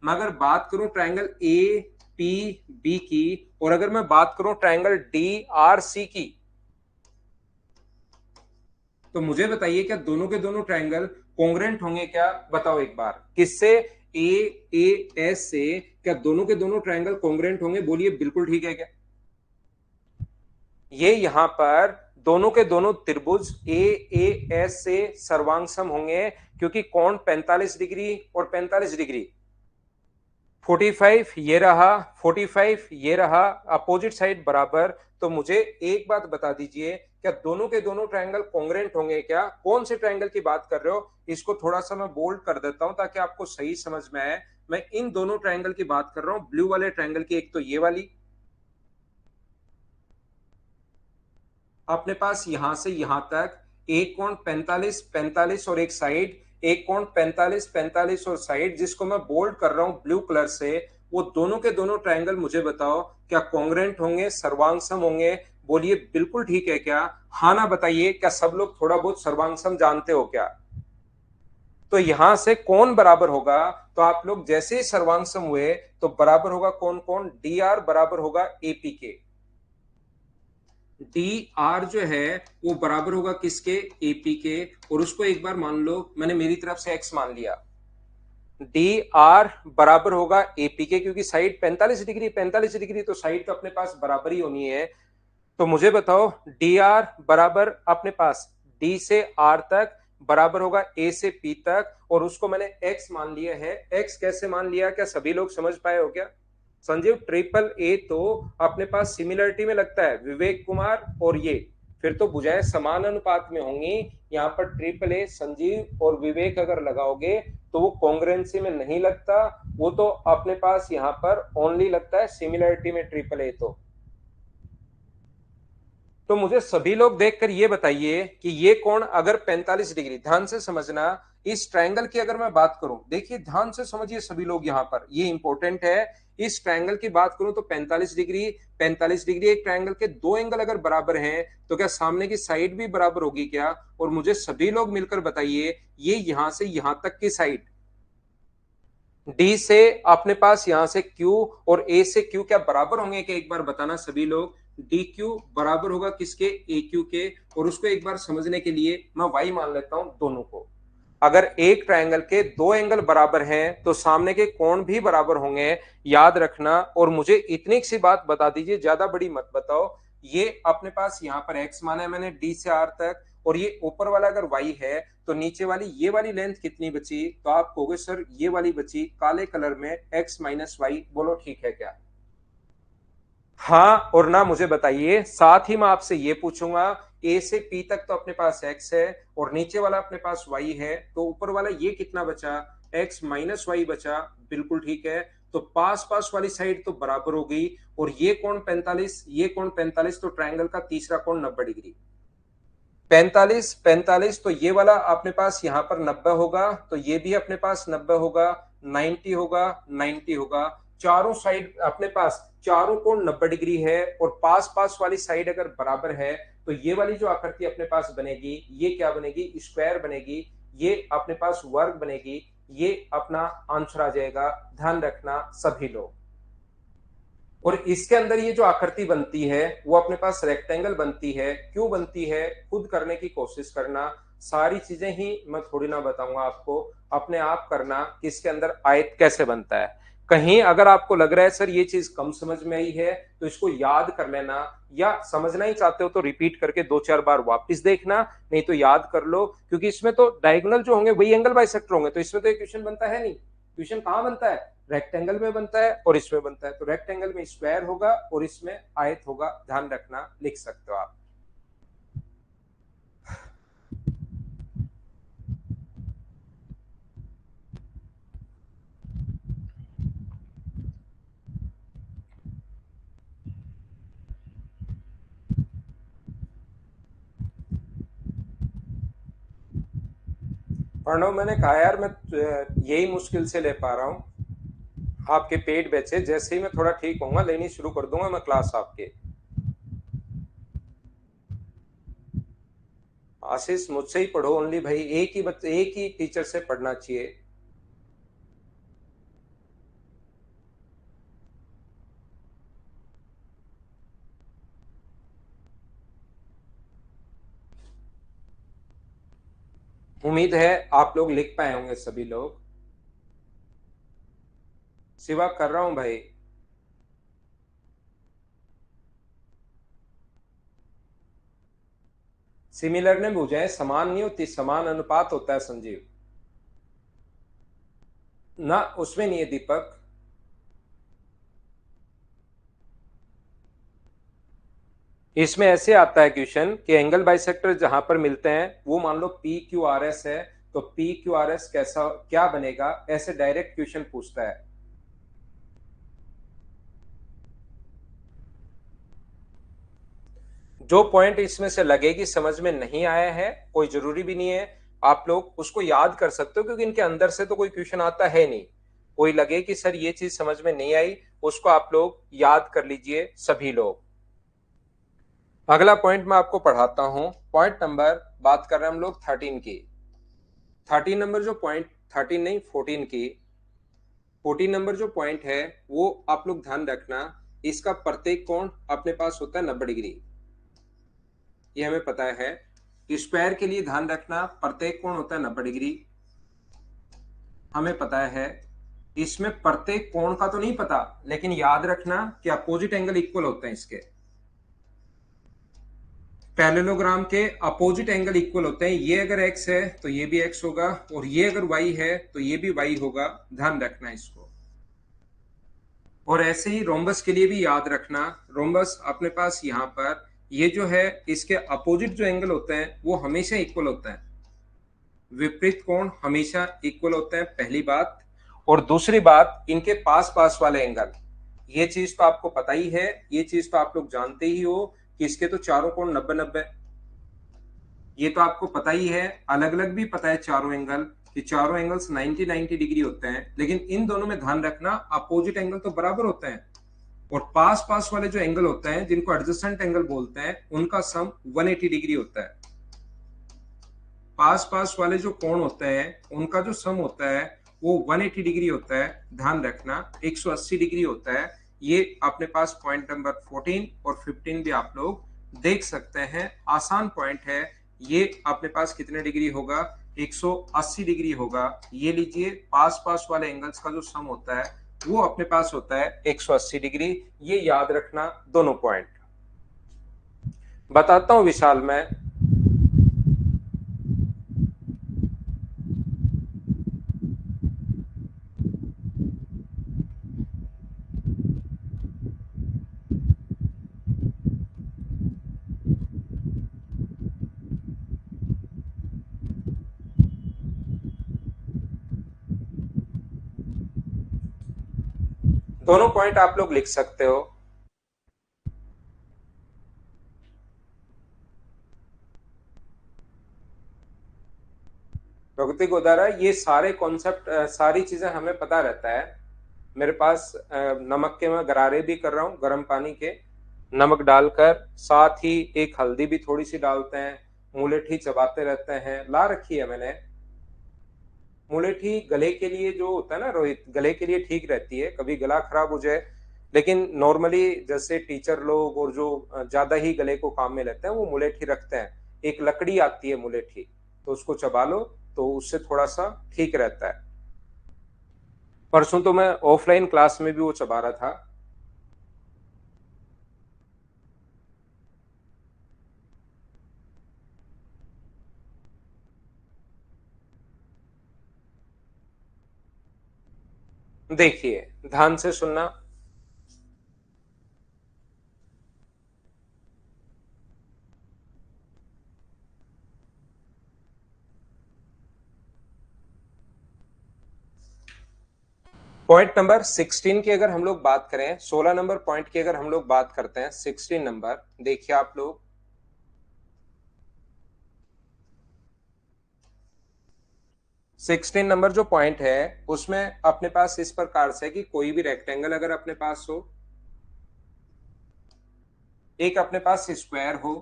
मैं अगर बात करूं ट्रायंगल ए पी बी की, और अगर मैं बात करूं ट्रायंगल डी आर सी की, तो मुझे बताइए क्या दोनों के दोनों ट्रायंगल कॉन्ग्रेंट होंगे क्या, बताओ एक बार, किससे, ए ए एस से, क्या दोनों के दोनों ट्रायंगल कॉन्ग्रेंट होंगे, बोलिए बिल्कुल ठीक है क्या? ये यहां पर दोनों के दोनों त्रिभुज ए ए एस से सर्वांगसम होंगे, क्योंकि कोण 45 डिग्री और 45 डिग्री, 45 ये रहा, 45 ये रहा, अपोजिट साइड बराबर। तो मुझे एक बात बता दीजिए, क्या दोनों के दोनों ट्रायंगल कॉन्ग्रेंट होंगे क्या? कौन से ट्रायंगल की बात कर रहे हो, इसको थोड़ा सा मैं बोल्ड कर देता हूं ताकि आपको सही समझ में आए। मैं इन दोनों ट्रायंगल की बात कर रहा हूं, ब्लू वाले ट्रायंगल की, एक तो ये वाली अपने पास यहां से यहां तक एक कोण 45 45 और एक साइड, एक कोण 45 45 और साइड, जिसको मैं बोल्ड कर रहा हूं ब्लू कलर से, वो दोनों के दोनों ट्रायंगल मुझे बताओ क्या कॉन्ग्रेंट होंगे, सर्वांगसम होंगे, बोलिए बिल्कुल ठीक है क्या? हाँ ना बताइए, क्या सब लोग थोड़ा बहुत सर्वांगसम जानते हो क्या? तो यहां से कौन बराबर होगा, तो आप लोग जैसे ही सर्वांगसम हुए तो बराबर होगा कौन कौन, डी आर बराबर होगा एपी के, डी आर जो है वो बराबर होगा किसके, एपी के। और उसको एक बार मान लो, मैंने मेरी तरफ से एक्स मान लिया, डी आर बराबर होगा एपी के, क्योंकि साइड 45 डिग्री 45 डिग्री, तो साइड तो अपने पास बराबर ही होनी है। तो मुझे बताओ डी आर बराबर अपने पास डी से आर तक बराबर होगा ए से पी तक, और उसको मैंने एक्स मान लिया है। एक्स कैसे मान लिया, क्या सभी लोग समझ पाए हो क्या? संजीव ट्रिपल ए तो अपने पास सिमिलरिटी में लगता है, विवेक कुमार और ये, फिर तो भुजाएं समान अनुपात में होंगी। यहाँ पर ट्रिपल ए संजीव और विवेक अगर लगाओगे तो वो कॉन्ग्रेंसी में नहीं लगता, वो तो अपने पास यहाँ पर ओनली लगता है सिमिलरिटी में ट्रिपल ए। तो तो मुझे सभी लोग देखकर ये बताइए कि ये कोण अगर 45 डिग्री, ध्यान से समझना, इस ट्रायंगल की अगर मैं बात करूं, देखिए ध्यान से समझिए सभी लोग, यहां पर ये इंपॉर्टेंट है। इस ट्रायंगल की बात करूं तो 45 डिग्री, 45 डिग्री एक ट्रायंगल के दो एंगल अगर बराबर हैं तो क्या सामने की साइड भी बराबर होगी क्या? और मुझे सभी लोग मिलकर बताइए ये यहां से यहां तक की साइड, डी से अपने पास यहां से Q और A से Q क्या बराबर होंगे क्या? एक बार बताना सभी लोग। डी क्यू बराबर होगा किसके? ए क्यू के। और उसको एक बार समझने के लिए मैं y मान लेता हूं दोनों को। अगर एक ट्रायंगल के दो एंगल बराबर हैं तो सामने के कोण भी बराबर होंगे, याद रखना। और मुझे इतनी सी बात बता दीजिए, ज्यादा बड़ी मत बताओ। ये अपने पास यहां पर x माना है मैंने डी से आर तक, और ये ऊपर वाला अगर y है तो नीचे वाली ये वाली लेंथ कितनी बची? तो आप कहोगे सर ये वाली बची काले कलर में x माइनस वाई। बोलो ठीक है क्या? हाँ और ना मुझे बताइए। साथ ही मैं आपसे ये पूछूंगा, a से p तक तो अपने पास x है और नीचे वाला अपने पास y है, तो ऊपर वाला ये कितना बचा? x माइनस वाई बचा। बिल्कुल ठीक है। तो पास पास वाली साइड तो बराबर हो गई। और ये कोण 45, ये कोण 45, तो ट्रायंगल का तीसरा कोण 90 डिग्री। 45 45, तो ये वाला अपने पास यहां पर 90 होगा, तो ये भी अपने पास 90 होगा, 90 होगा, 90 होगा। चारों साइड अपने पास चारों कोण 90 डिग्री है, और पास पास वाली साइड अगर बराबर है तो ये वाली जो आकृति अपने पास बनेगी ये क्या बनेगी? स्क्वायर बनेगी। ये अपने पास वर्ग बनेगी। ये अपना आंसर आ जाएगा। ध्यान रखना सभी लोग। और इसके अंदर ये जो आकृति बनती है वो अपने पास रेक्टेंगल बनती है। क्यों बनती है? खुद करने की कोशिश करना। सारी चीजें ही मैं थोड़ी ना बताऊंगा आपको, अपने आप करना कि इसके अंदर आयत कैसे बनता है। कहीं अगर आपको लग रहा है सर ये चीज कम समझ में आई है तो इसको याद कर लेना, या समझना ही चाहते हो तो रिपीट करके दो चार बार वापस देखना, नहीं तो याद कर लो। क्योंकि इसमें तो डायगोनल जो होंगे वही एंगल बाइसेक्टर होंगे, तो इसमें तो एक क्वेश्चन बनता है नहीं। क्वेश्चन कहां बनता है? रेक्टेंगल में बनता है और इसमें बनता है। तो रेक्टेंगल में स्क्वायर होगा और इसमें आयत होगा। ध्यान रखना, लिख सकते हो आप। प्रणव, मैंने कहा यार मैं यही मुश्किल से ले पा रहा हूँ। आपके पेट बेचे, जैसे ही मैं थोड़ा ठीक होऊंगा लेनी शुरू कर दूंगा मैं क्लास आपके। आशीष मुझसे ही पढ़ो ओनली भाई, एक ही बच्चे एक ही टीचर से पढ़ना चाहिए। उम्मीद है आप लोग लिख पाए होंगे सभी लोग। सिवा कर रहा हूं भाई। सिमिलर ने भुजाएं समान नहीं होती, समान अनुपात होता है संजीव। ना उसमें नहीं है दीपक। इसमें ऐसे आता है क्वेश्चन कि एंगल बाइसेक्टर जहां पर मिलते हैं वो मान लो पी क्यू आर एस है, तो पी क्यू आर एस कैसा क्या बनेगा, ऐसे डायरेक्ट क्वेश्चन पूछता है। जो पॉइंट इसमें से लगेगी समझ में नहीं आया है, कोई जरूरी भी नहीं है, आप लोग उसको याद कर सकते हो, क्योंकि इनके अंदर से तो कोई क्वेश्चन आता है नहीं। कोई लगे कि सर ये चीज समझ में नहीं आई, उसको आप लोग याद कर लीजिए सभी लोग। अगला पॉइंट मैं आपको पढ़ाता हूं। पॉइंट नंबर बात कर रहे हैं हम लोग 13 की। 13 नंबर जो पॉइंट, 13 नहीं 14 की, 14 नंबर जो पॉइंट है वो आप लोग ध्यान रखना। इसका प्रत्येक कोण अपने पास होता है 90 डिग्री, ये हमें पता है। स्क्वायर के लिए ध्यान रखना प्रत्येक कोण होता है 90 डिग्री, हमें पता है। इसमें प्रत्येक कोण का तो नहीं पता, लेकिन याद रखना कि अपोजिट एंगल इक्वल होते हैं इसके। पैरेललोग्राम के अपोजिट एंगल इक्वल होते हैं। ये अगर x है तो ये भी x होगा, और ये अगर y है तो ये भी y होगा। ध्यान रखना इसको। और ऐसे ही रोम्बस के लिए भी याद रखना। रोम्बस अपने पास यहाँ पर ये जो है इसके अपोजिट जो एंगल होते हैं वो हमेशा इक्वल होता है। विपरीत कोण हमेशा इक्वल होते हैं, पहली बात। और दूसरी बात, इनके पास पास वाले एंगल, ये चीज तो आपको पता ही है, ये चीज तो आप लोग जानते ही हो कि इसके तो चारों कोण 90-90, ये तो आपको पता ही है, अलग अलग भी पता है चारों एंगल कि चारों एंगल्स 90-90 डिग्री होते हैं, लेकिन इन दोनों में ध्यान रखना अपोजिट एंगल तो बराबर होते हैं, और पास पास वाले जो एंगल होते हैं जिनको एडजेसेंट एंगल बोलते हैं उनका सम 180 डिग्री होता है। पास पास वाले जो कोण होते हैं उनका जो सम होता है वो 180 डिग्री होता है, ध्यान रखना 180 डिग्री होता है। ये अपने पास पॉइंट नंबर 14 और 15 भी आप लोग देख सकते हैं, आसान पॉइंट है। ये अपने पास कितने डिग्री होगा, 180 डिग्री होगा। ये लीजिए पास पास वाले एंगल्स का जो सम होता है वो अपने पास होता है 180 डिग्री। ये याद रखना दोनों पॉइंट। बताता हूं विशाल मैं, दोनों पॉइंट आप लोग लिख सकते हो। प्राकृतिक उदाहरण, ये सारे कॉन्सेप्ट सारी चीजें हमें पता रहता है। मेरे पास नमक के मैं गरारे भी कर रहा हूँ, गर्म पानी के नमक डालकर, साथ ही एक हल्दी भी थोड़ी सी डालते हैं, मुलेठी चबाते रहते हैं, ला रखी है मैंने। मुलेठी गले के लिए जो होता है ना रोहित, गले के लिए ठीक रहती है, कभी गला खराब हो जाए, लेकिन नॉर्मली जैसे टीचर लोग और जो ज्यादा ही गले को काम में लेते हैं वो मुलेठी रखते हैं। एक लकड़ी आती है मुलेठी, तो उसको चबा लो तो उससे थोड़ा सा ठीक रहता है। परसों तो मैं ऑफलाइन क्लास में भी वो चबा रहा था। देखिए ध्यान से सुनना, पॉइंट नंबर 16 की अगर हम लोग बात करें, 16 नंबर पॉइंट की अगर हम लोग बात करते हैं, 16 नंबर देखिए आप लोग, 16 नंबर जो पॉइंट है उसमें अपने पास इस प्रकार से कि कोई भी रेक्टेंगल अगर अपने पास हो, एक अपने पास स्क्वायर हो,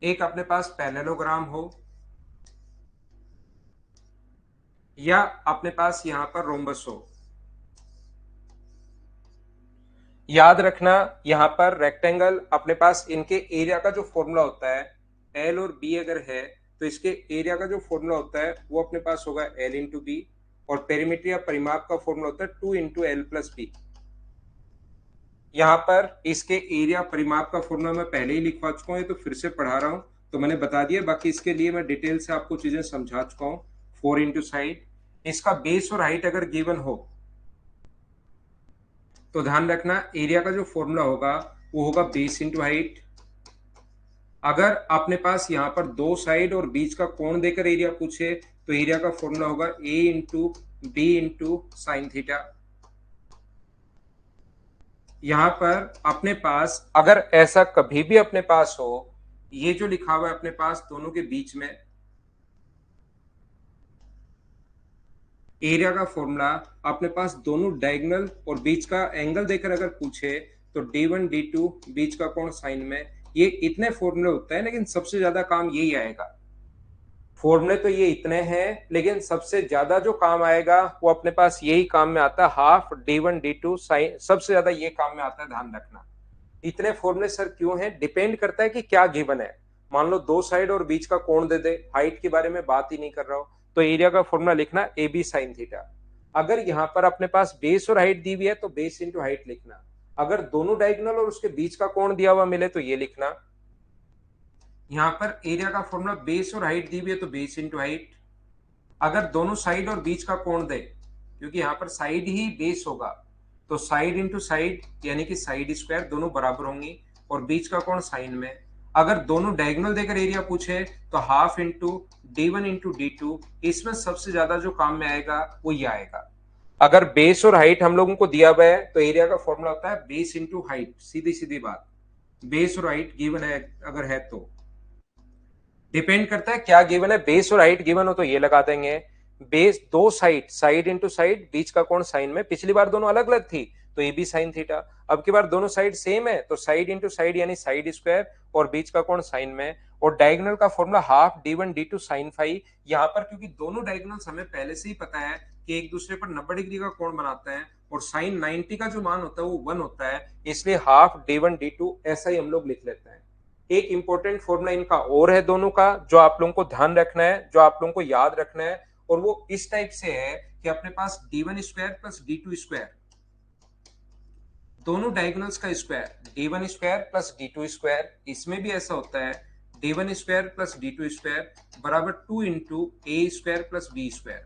एक अपने पास पैरेललोग्राम हो, या अपने पास यहां पर रोम्बस हो। याद रखना यहां पर रेक्टेंगल अपने पास इनके एरिया का जो फॉर्मूला होता है, एल और बी अगर है तो इसके एरिया का जो फॉर्मूला होता है वो अपने पास होगा एल इंटू बी, और पेरीमीटर या परिमाप का फॉर्मूला होता है 2 इंटू एल प्लस बी। यहाँ पर इसके एरिया परिमाप का फॉर्मूला मैं पहले ही लिखवा चुका हूँ, ये तो फिर से पढ़ा रहा हूँ, तो मैंने बता दिया, बाकी इसके लिए मैं डिटेल से आपको चीजें समझा चुका हूँ। 4 इंटू साइड, इसका बेस और हाइट अगर गिवन हो तो ध्यान रखना एरिया का जो फॉर्मूला होगा वो होगा बेस इंटू हाइट। अगर अपने पास यहाँ पर दो साइड और बीच का कोण देकर एरिया पूछे तो एरिया का फॉर्मूला होगा a into b into sine theta. यहां पर अपने पास अगर ऐसा कभी भी अपने पास हो, ये जो लिखा हुआ है अपने पास दोनों के बीच में एरिया का फॉर्मूला, अपने पास दोनों डायगोनल और बीच का एंगल देकर अगर पूछे तो d1 d2 बीच का कोण साइन में, ये इतने फॉर्मूले होते हैं, लेकिन सबसे ज्यादा काम यही आएगा। फॉर्मूले तो ये इतने हैं, लेकिन सबसे ज्यादा जो काम आएगा वो अपने पास यही काम में आता है, हाफ d1 d2 साइन, सबसे ज्यादा ये काम में आता है, ध्यान रखना। इतने फॉर्मूले सर क्यों हैं, डिपेंड करता है कि क्या गिवन है। मान लो दो साइड और बीच का कोण दे दे, हाइट के बारे में बात ही नहीं कर रहा हो, तो एरिया का फॉर्मूला लिखना ए बी साइन थीटा। अगर यहाँ पर अपने पास बेस और हाइट दी हुई है तो बेस इंटू हाइट लिखना। अगर दोनों डायगोनल और उसके बीच का कोण दिया हुआ मिले तो ये लिखना। यहाँ पर एरिया का फॉर्मूला बेस और हाइट दी हुई है तो बेस इंटू हाइट। अगर दोनों साइड और बीच का कोण दे, क्योंकि यहाँ पर साइड ही बेस होगा, तो साइड इंटू साइड यानी कि साइड स्क्वायर, दोनों बराबर होंगी, और बीच का कोण साइन में। अगर दोनों डायगोनल देकर एरिया पूछे तो half into d1 into d2, इसमें सबसे ज्यादा जो काम में आएगा वो ये आएगा। अगर बेस और हाइट हम लोगों को दिया हुआ है तो एरिया का फॉर्मूला होता है बेस इंटू हाइट, सीधी सीधी बात। बेस और हाइट गिवन है अगर है तो डिपेंड करता है क्या गिवन है। बेस और हाइट गिवन हो तो ये लगा देंगे। बेस दो साइड, साइड इंटू साइड, बीच का कोण साइन में, पिछली बार दोनों अलग अलग थी तो ए बी साइन थीटा। अब की बार दोनों साइड सेम है तो साइड इंटू साइड यानी साइड स्क्वायर, और बीच का कोण साइन में। और डायगोनल का formula half d1 d2 sine phi. यहाँ पर क्योंकि दोनों डायगोनल्स हमें पहले से ही पता है कि एक दूसरे पर 90 डिग्री का कोण बनाते हैं और साइन 90 का जो मान होता है वो 1 होता है, इसलिए हाफ d1 d2 ऐसा ही हम लोग लिख लेते हैं। एक इंपॉर्टेंट फॉर्मूला इनका और है दोनों का, जो आप लोगों को ध्यान रखना है, जो आप लोगों को याद रखना है, और वो इस टाइप से है कि अपने पास d1 square plus d2 square, दोनों डायगोनल्स का square d1 square plus d2 square, इसमें भी ऐसा होता है d1 square plus d2 square बराबर 2 into a square plus b square.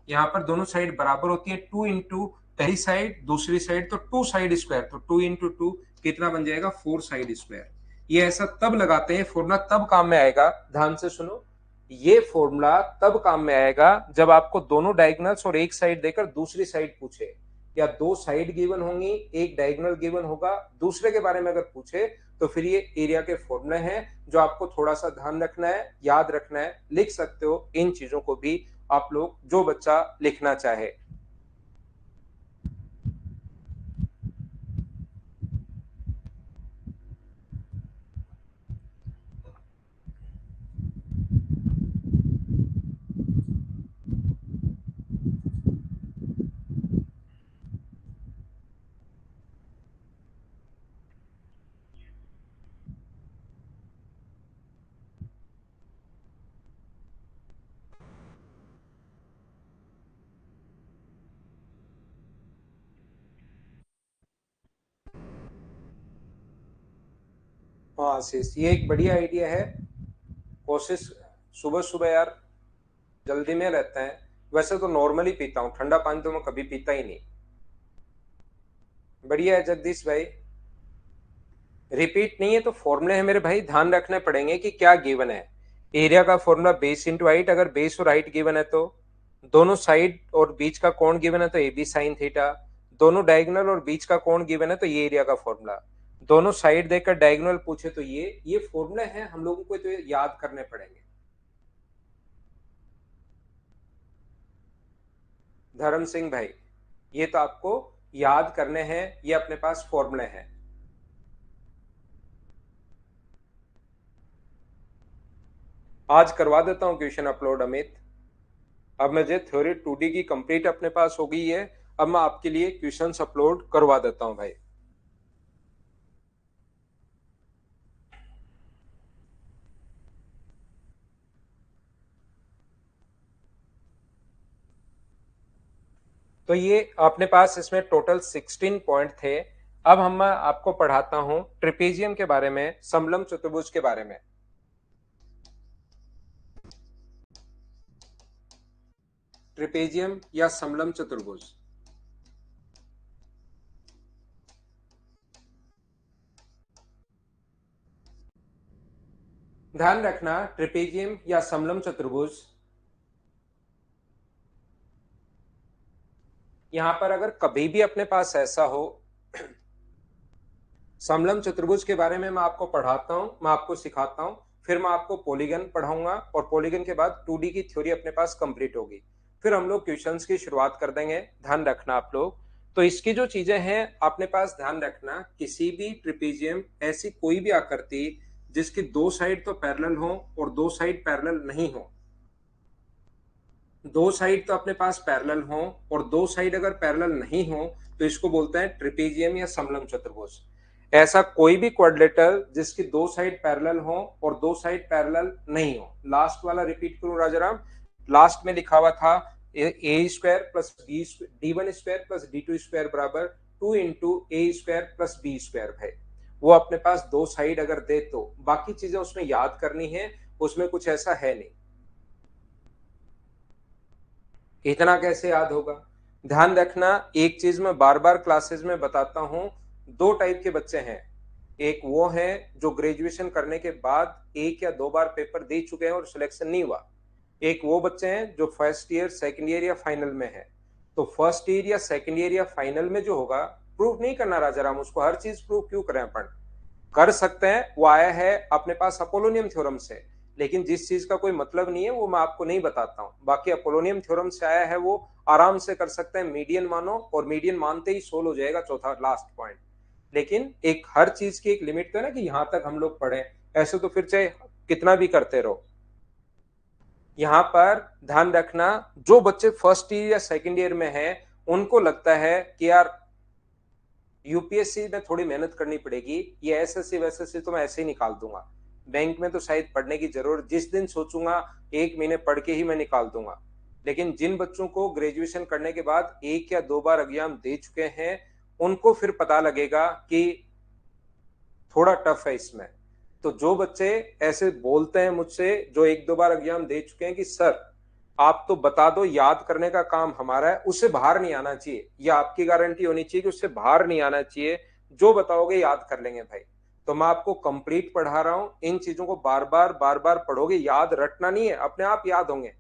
यहाँ पर दोनों साइड बराबर होती है, 2 इंटू पहली साइड दूसरी साइड तो 2 साइड स्क्वायर, तो 2 इंटू 2 कितना बन जाएगा 4 साइड स्क्वायर। ये ऐसा तब लगाते हैं, फॉर्मूला तब काम में आएगा, ध्यान से सुनो, ये फॉर्मूला तब काम में आएगा जब आपको दोनों डायगोनल्स और एक साइड देकर दूसरी साइड पूछे, या दो साइड गिवन होंगी एक डायगोनल गिवन होगा, दूसरे के बारे में अगर पूछे तो फिर ये एरिया के फॉर्मूले हैं जो आपको थोड़ा सा ध्यान रखना है, याद रखना है। लिख सकते हो इन चीजों को भी आप लोग, जो बच्चा लिखना चाहे। हाँ आशीष, ये एक बढ़िया आइडिया है। कोशिश, सुबह सुबह यार जल्दी में रहते हैं, वैसे तो नॉर्मली पीता हूँ, ठंडा पानी तो मैं कभी पीता ही नहीं। बढ़िया है जगदीश भाई। रिपीट नहीं है तो फॉर्मूले हैं मेरे भाई, ध्यान रखने पड़ेंगे कि क्या गिवन है। एरिया का फॉर्मूला बेस इंटू हाइट, अगर बेस और हाइट गिवन है तो दोनों साइड और बीच का कोण गिवन है तो ए बी साइन थीटा, दोनों डायगोनल और बीच का कोण गिवन है तो ये एरिया का फॉर्मूला, दोनों साइड देकर डायगोनल पूछे तो ये फॉर्मूले हैं हम लोगों को, तो याद करने पड़ेंगे। धर्म सिंह भाई, ये तो आपको याद करने हैं, ये अपने पास फॉर्मूले हैं। आज करवा देता हूं क्वेश्चन अपलोड अमित। अब मुझे थ्योरी 2D की कंप्लीट अपने पास हो गई है, अब मैं आपके लिए क्वेश्चंस अपलोड करवा देता हूं भाई। तो ये अपने पास इसमें टोटल 16 पॉइंट थे। अब हम मैं आपको पढ़ाता हूं ट्रिपेजियम के बारे में, समलम चतुर्भुज के बारे में। ट्रिपेजियम या समलम चतुर्भुज, ध्यान रखना ट्रिपेजियम या समलम चतुर्भुज, यहां पर अगर कभी भी अपने पास ऐसा हो, समलम चतुर्भुज के बारे में मैं आपको पढ़ाता हूं, मैं आपको सिखाता हूं, फिर मैं आपको पॉलीगन पढ़ाऊंगा, और पॉलीगन के बाद 2D की थ्योरी अपने पास कंप्लीट होगी, फिर हम लोग क्वेश्चंस की शुरुआत कर देंगे। ध्यान रखना आप लोग। तो इसकी जो चीजें हैं अपने पास ध्यान रखना, किसी भी ट्रिपेजियम ऐसी कोई भी आकृति जिसकी दो साइड तो पैरेलल हो और दो साइड पैरेलल नहीं हो, दो साइड तो अपने पास पैरेलल हो और दो साइड अगर पैरेलल नहीं हो तो इसको बोलते हैं ट्रिपेजियम या समलम चतुर्भुज। ऐसा कोई भी क्वाड्रिलेटरल जिसकी दो साइड पैरेलल हो और दो साइड पैरेलल नहीं हो, लास्ट वाला रिपीट करूं राजाराम, लास्ट में लिखा हुआ था a square plus b, d one square plus d2 square बराबर 2 into a square plus b square भाई। वो अपने पास दो साइड अगर दे तो बाकी चीजें उसमें याद करनी है, उसमें कुछ ऐसा है नहीं। इतना कैसे याद होगा, ध्यान रखना एक चीज मैं बार बार क्लासेस में बताता हूं, दो टाइप के बच्चे हैं। एक वो है जो ग्रेजुएशन करने के बाद एक या दो बार पेपर दे चुके हैं और सिलेक्शन नहीं हुआ। एक वो बच्चे हैं जो फर्स्ट ईयर सेकंड ईयर या फाइनल में है। तो फर्स्ट ईयर या सेकंड ईयर या फाइनल में जो होगा, प्रूव नहीं करना राजाराम, उसको हर चीज प्रूव क्यों करें अपन, कर सकते हैं। वो आया है अपने पास अपोलोनियम थ्योरम से, लेकिन जिस चीज का कोई मतलब नहीं है वो मैं आपको नहीं बताता हूं। बाकी अपोलोनियम थ्योरम से आया है, वो आराम से कर सकते हैं। मीडियन मानो, और मीडियन मानते ही सोल्व हो जाएगा चौथा लास्ट पॉइंट। लेकिन एक हर चीज की एक लिमिट तो है ना, कि यहां तक हम लोग पढ़े, ऐसे तो फिर चाहे कितना भी करते रहो। यहां पर ध्यान रखना, जो बच्चे फर्स्ट ईयर या सेकंड ईयर में हैं, उनको लगता है कि यार यूपीएससी में थोड़ी मेहनत करनी पड़ेगी, ये एसएससी वैसेसी तो मैं ऐसे ही निकाल दूंगा, बैंक में तो शायद पढ़ने की जरूरत, जिस दिन सोचूंगा 1 महीने पढ़ के ही मैं निकाल दूंगा। लेकिन जिन बच्चों को ग्रेजुएशन करने के बाद 1 या 2 बार एग्जाम दे चुके हैं, उनको फिर पता लगेगा कि थोड़ा टफ है इसमें। तो जो बच्चे ऐसे बोलते हैं मुझसे, जो 1-2 बार एग्जाम दे चुके हैं कि सर आप तो बता दो, याद करने का काम हमारा है, उससे बाहर नहीं आना चाहिए, या आपकी गारंटी होनी चाहिए कि उससे बाहर नहीं आना चाहिए, जो बताओगे याद कर लेंगे भाई। तो मैं आपको कंप्लीट पढ़ा रहा हूं, इन चीजों को बार बार पढ़ोगे, याद रटना नहीं है, अपने आप याद होंगे।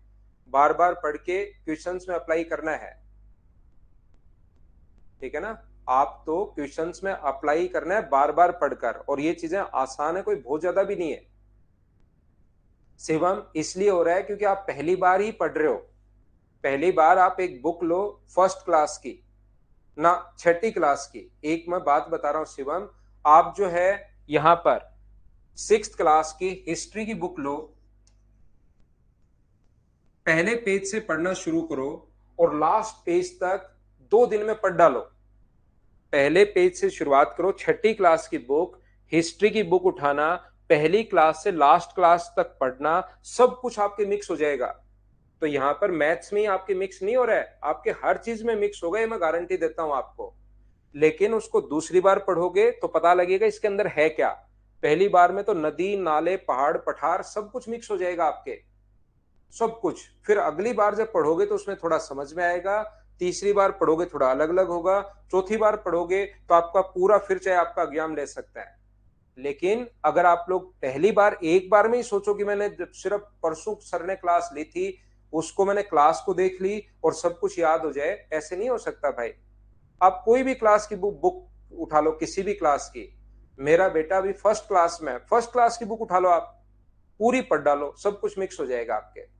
बार बार पढ़ के क्वेश्चंस में अप्लाई करना है, ठीक है ना। आप तो क्वेश्चंस में अप्लाई करना है बार बार पढ़कर, और ये चीजें आसान है, कोई बहुत ज्यादा भी नहीं है। शिवम इसलिए हो रहा है क्योंकि आप पहली बार ही पढ़ रहे हो। पहली बार आप एक बुक लो फर्स्ट क्लास की, ना छठी क्लास की। एक मैं बात बता रहा हूं शिवम, आप जो है यहां पर 6th क्लास की हिस्ट्री की बुक लो, पहले पेज से पढ़ना शुरू करो, और लास्ट पेज तक 2 दिन में पढ़ डालो। पहले पेज से शुरुआत करो, छठी क्लास की बुक, हिस्ट्री की बुक उठाना, पहली क्लास से लास्ट क्लास तक पढ़ना, सब कुछ आपके मिक्स हो जाएगा। तो यहां पर मैथ्स में आपके मिक्स नहीं हो रहा है, आपके हर चीज में मिक्स होगा, ये मैं गारंटी देता हूं आपको। लेकिन उसको दूसरी बार पढ़ोगे तो पता लगेगा इसके अंदर है क्या। पहली बार में तो नदी नाले पहाड़ पठार सब कुछ मिक्स हो जाएगा आपके, सब कुछ। फिर अगली बार जब पढ़ोगे तो उसमें थोड़ा समझ में आएगा, तीसरी बार पढ़ोगे थोड़ा अलग अलग होगा, चौथी बार पढ़ोगे तो आपका पूरा फिर चाहे आपका एग्जाम ले सकता है। लेकिन अगर आप लोग पहली बार एक बार में ही सोचो कि मैंने सिर्फ परसों सर ने क्लास ली थी, उसको मैंने क्लास को देख ली और सब कुछ याद हो जाए, ऐसे नहीं हो सकता भाई। आप कोई भी क्लास की बुक उठा लो, किसी भी क्लास की, मेरा बेटा भी फर्स्ट क्लास में, फर्स्ट क्लास की बुक उठा लो, आप पूरी पढ़ डालो, सब कुछ मिक्स हो जाएगा आपके।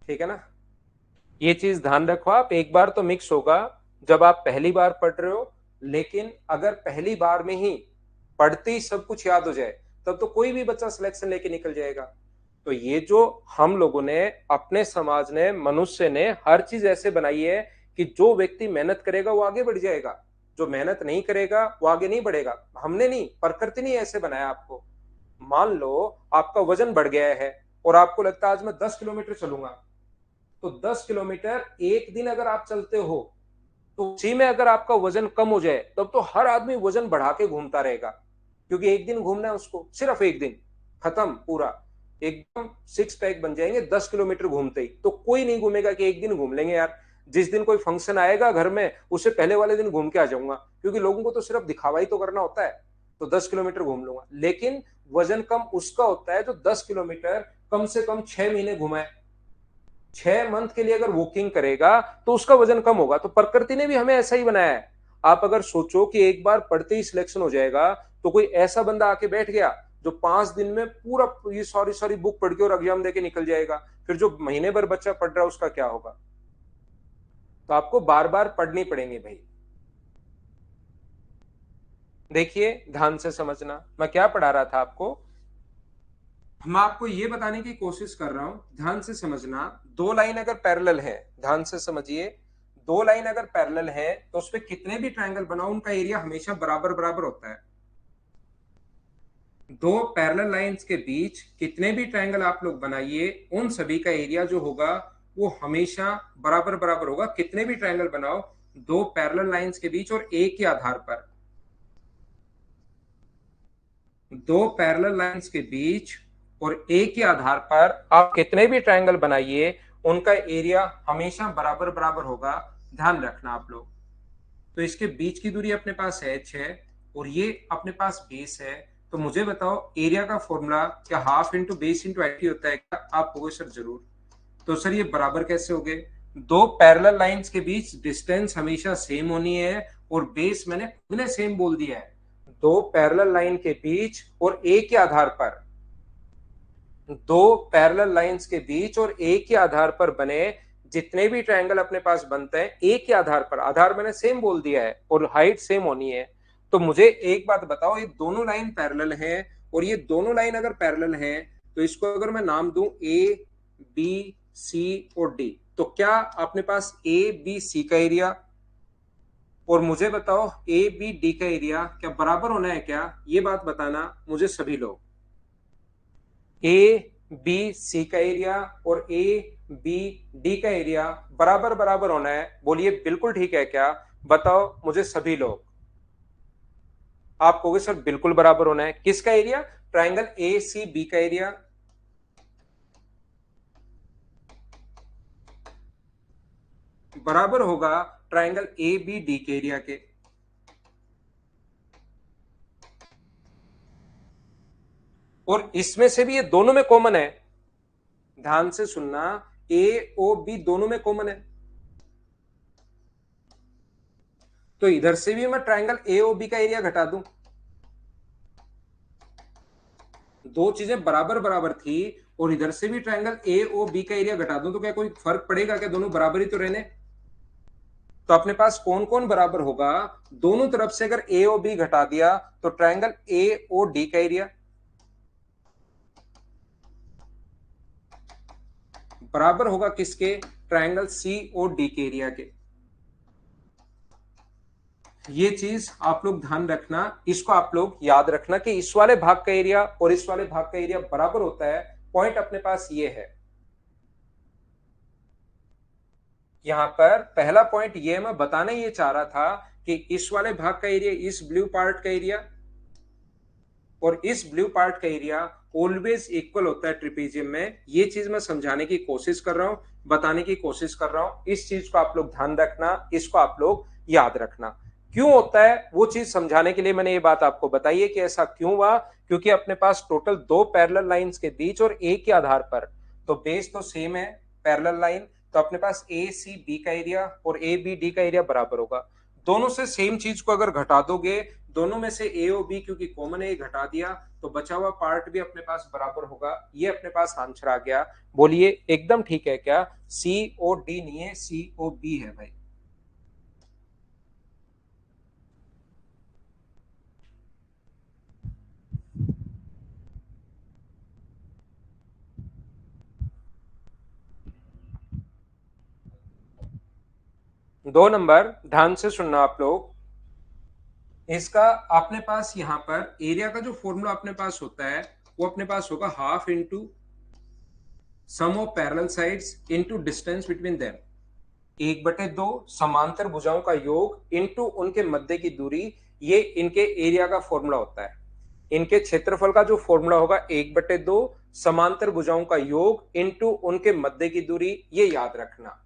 ठीक है ना, ये चीज ध्यान रखो आप। एक बार तो मिक्स होगा जब आप पहली बार पढ़ रहे हो, लेकिन अगर पहली बार में ही पढ़ते ही सब कुछ याद हो जाए, तब तो कोई भी बच्चा सिलेक्शन लेके निकल जाएगा। तो ये जो हम लोगों ने, अपने समाज ने, मनुष्य ने हर चीज ऐसे बनाई है कि जो व्यक्ति मेहनत करेगा वो आगे बढ़ जाएगा, जो मेहनत नहीं करेगा वो आगे नहीं बढ़ेगा। हमने नहीं, प्रकृति ने ऐसे बनाया आपको। मान लो आपका वजन बढ़ गया है, और आपको लगता है आज मैं 10 किलोमीटर चलूंगा, तो 10 किलोमीटर एक दिन अगर आप चलते हो, तो उसी में अगर आपका वजन कम हो जाए, तब तो हर आदमी वजन बढ़ा के घूमता रहेगा, क्योंकि एक दिन घूमना है उसको, सिर्फ एक दिन, खत्म पूरा, एकदम सिक्स पैक बन जाएंगे 10 किलोमीटर घूमते ही। तो कोई नहीं घूमेगा कि एक दिन घूम लेंगे यार, जिस दिन कोई फंक्शन आएगा घर में, उससे पहले वाले दिन घूम के आ जाऊंगा, क्योंकि लोगों को तो सिर्फ दिखावा ही तो करना होता है, तो 10 किलोमीटर घूम लूंगा। लेकिन वजन कम उसका होता है जो 10 किलोमीटर कम से कम 6 महीने घुमाए। 6 मंथ के लिए अगर वॉकिंग करेगा तो उसका वजन कम होगा। तो प्रकृति ने भी हमें ऐसा ही बनाया है। आप अगर सोचो कि एक बार पढ़ते ही सिलेक्शन हो जाएगा, तो कोई ऐसा बंदा आके बैठ गया जो 5 दिन में पूरा ये सारी सारी बुक पढ़ के और एग्जाम देके निकल जाएगा, फिर जो महीने भर बच्चा पढ़ रहा है उसका क्या होगा। तो आपको बार बार पढ़नी पड़ेंगे भाई। देखिए ध्यान से समझना, मैं क्या पढ़ा रहा था आपको, मैं आपको ये बताने की कोशिश कर रहा हूं, ध्यान से समझना। दो लाइन अगर पैरेलल है, ध्यान से समझिए, दो लाइन अगर पैरेलल है तो उसपे कितने भी ट्रायंगल बनाओ, उनका एरिया हमेशा बराबर बराबर होता है। दो पैरेलल लाइंस के बीच कितने भी ट्रायंगल आप लोग बनाइए, उन सभी का एरिया जो होगा वो हमेशा बराबर बराबर होगा। कितने भी ट्रायंगल बनाओ दो पैरेलल लाइंस के बीच, और एक के आधार पर, दो पैरेलल लाइंस के बीच और एक के आधार पर आप कितने भी ट्रायंगल बनाइए, उनका एरिया हमेशा बराबर बराबर होगा। ध्यान रखना आप लोग। तो इसके बीच की दूरी अपने पास h है, और ये अपने पास बेस है, तो मुझे बताओ एरिया का फॉर्मूला क्या half into base into height होता है क्या? आप कहोगे सर जरूर। तो सर ये बराबर कैसे हो गए? दो पैरेलल लाइंस के बीच डिस्टेंस हमेशा सेम होनी है, और बेस मैंने खुद ने सेम बोल दिया है। दो पैरेलल लाइन के बीच और ए के आधार पर, दो पैरेलल लाइंस के बीच और ए के आधार पर बने जितने भी ट्रायंगल अपने पास बनते हैं, ए के आधार पर, आधार मैंने सेम बोल दिया है और हाइट सेम होनी है। तो मुझे एक बात बताओ, ये दोनों लाइन पैरेलल है, और ये दोनों लाइन अगर पैरेलल है तो इसको अगर मैं नाम दूं ए बी सी और डी, तो क्या अपने पास ए बी सी का एरिया, और मुझे बताओ ए बी डी का एरिया क्या बराबर होना है क्या? ये बात बताना मुझे सभी लोग। ए बी सी का एरिया और ए बी डी का एरिया बराबर बराबर होना है, बोलिए बिल्कुल ठीक है क्या? बताओ मुझे सभी लोग। आप कहोगे सर बिल्कुल बराबर होना है, किसका area? Triangle A C B का एरिया बराबर होगा ट्राइंगल ए बी डी के एरिया के। और इसमें से भी ये दोनों में कॉमन है, ध्यान से सुनना, ए ओ बी दोनों में कॉमन है। तो इधर से भी मैं ट्राइंगल ए ओ बी का एरिया घटा दूं, दो चीजें बराबर बराबर थी, और इधर से भी ट्राइंगल ए ओ बी का एरिया घटा दूं, तो क्या कोई फर्क पड़ेगा क्या? दोनों बराबर ही तो रहने। तो अपने पास कौन कौन बराबर होगा? दोनों तरफ से अगर ए ओ बी घटा दिया तो ट्राइंगल ए ओ डी का एरिया बराबर होगा किसके? ट्राइंगल सी ओ डी के एरिया के। ये चीज आप लोग ध्यान रखना, इसको आप लोग याद रखना कि इस वाले भाग का एरिया और इस वाले भाग का एरिया बराबर होता है। पॉइंट अपने पास ये है, यहां पर पहला पॉइंट ये मैं बताना ये चाह रहा था कि इस वाले भाग का एरिया, इस ब्लू पार्ट का एरिया और इस ब्लू पार्ट का एरिया ऑलवेज इक्वल होता है ट्रिपेजियम में। ये चीज मैं समझाने की कोशिश कर रहा हूं, बताने की कोशिश कर रहा हूं। इस चीज को आप लोग ध्यान रखना, इसको आप लोग याद रखना। क्यों होता है वो चीज समझाने के लिए मैंने ये बात आपको बताई है कि ऐसा क्यों हुआ, क्योंकि अपने पास टोटल दो पैरेलल लाइंस के बीच और ए के आधार पर, तो बेस तो सेम है पैरेलल लाइन, तो अपने पास ए सी बी का एरिया और ए बी डी का एरिया बराबर होगा। दोनों से सेम चीज को अगर घटा दोगे, दोनों में से ए और बी क्योंकि कॉमन है घटा दिया, तो बचा हुआ पार्ट भी अपने पास बराबर होगा। ये अपने पास आंसर आ गया। बोलिए एकदम ठीक है क्या? सी ओ डी नहीं है, सी ओ बी है भाई। दो नंबर ध्यान से सुनना आप लोग, इसका अपने पास यहाँ पर एरिया का जो फॉर्मूला अपने पास होता है वो अपने पास होगा half into sum of parallel sides into distance between them. एक बटे दो समांतर भुजाओं का योग इंटू उनके मध्य की दूरी, ये इनके एरिया का फॉर्मूला होता है। इनके क्षेत्रफल का जो फॉर्मूला होगा एक बटे दो समांतर भुजाओं का योग इंटू उनके मध्य की दूरी, ये याद रखना।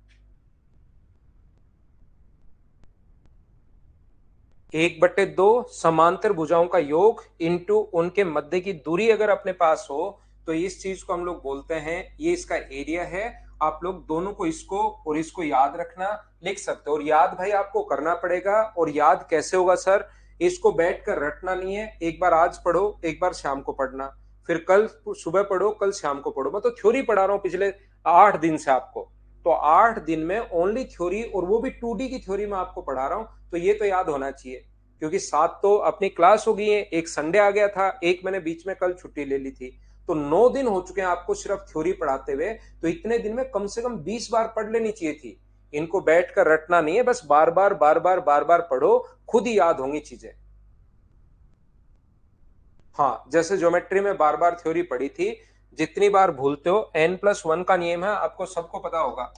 एक बटे दो समांतर भुजाओं का योग इंटू उनके मध्य की दूरी अगर अपने पास हो, तो इस चीज को हम लोग बोलते हैं, ये इसका एरिया है। आप लोग दोनों को, इसको और इसको याद रखना, लिख सकते हो। और याद भाई आपको करना पड़ेगा। और याद कैसे होगा सर? इसको बैठकर रटना नहीं है, एक बार आज पढ़ो, एक बार शाम को पढ़ना, फिर कल सुबह पढ़ो, कल शाम को पढ़ो। मैं तो थ्योरी पढ़ा रहा हूँ पिछले 8 दिन से आपको, तो 8 दिन में ओनली थ्योरी, और वो भी 2D की थ्योरी में आपको पढ़ा रहा हूं, तो ये तो याद होना चाहिए। क्योंकि 7 तो अपनी क्लास हो गई है, एक संडे आ गया था, एक मैंने बीच में कल छुट्टी ले ली थी, तो 9 दिन हो चुके हैं आपको सिर्फ थ्योरी पढ़ाते हुए। तो इतने दिन में कम से कम 20 बार पढ़ लेनी चाहिए थी। इनको बैठकर रटना नहीं है, बस बार बार बार बार बार बार पढ़ो, खुद ही याद होंगी चीजें। हाँ, जैसे ज्योमेट्री में बार बार थ्योरी पढ़ी थी, जितनी बार भूलते हो, n+1 का नियम है, आपको सबको पता होगा।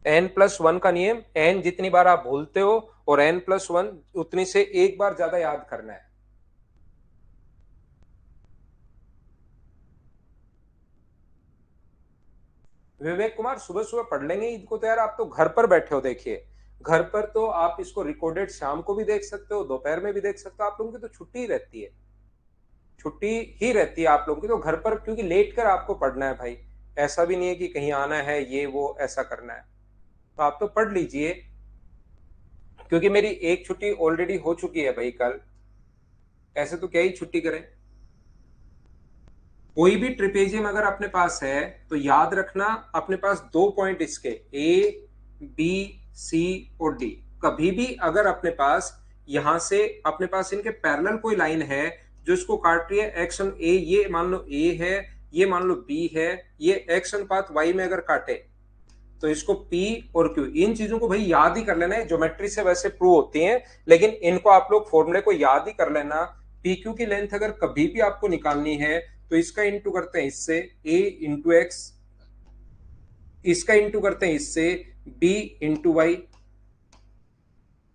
n+1 का नियम, n जितनी बार आप भूलते हो और n+1 उतनी से एक बार ज्यादा याद करना है। विवेक कुमार सुबह सुबह पढ़ लेंगे इनको, तो यार आप तो घर पर बैठे हो, देखिए घर पर तो आप इसको रिकॉर्डेड शाम को भी देख सकते हो, दोपहर में भी देख सकते हो, आप लोगों की तो छुट्टी रहती है, छुट्टी ही रहती है आप लोगों की, तो घर पर क्योंकि लेट कर आपको पढ़ना है भाई, ऐसा भी नहीं है कि कहीं आना है ये वो ऐसा करना है, तो आप तो पढ़ लीजिए, क्योंकि मेरी एक छुट्टी ऑलरेडी हो चुकी है भाई कल, ऐसे तो क्या ही छुट्टी करें। कोई भी ट्रिपेजियम अगर अपने पास है तो याद रखना अपने पास दो पॉइंट इसके ए बी सी और डी, कभी भी अगर अपने पास यहां से अपने पास इनके पैरेलल कोई लाइन है जो इसको काट रही है एक्स ऑन ए, ये मान लो ए है, ये मान लो बी है, ये एक्स अनुपात वाई में अगर काटे तो इसको P और Q, इन चीजों को भाई याद ही कर लेना है, ज्योमेट्री से वैसे प्रूव होती हैं लेकिन इनको आप लोग फॉर्मूले को याद ही कर लेना। PQ की लेंथ अगर कभी भी आपको निकालनी है तो इसका इंटू करते हैं इससे A इंटू एक्स, इसका इंटू करते हैं इससे B into Y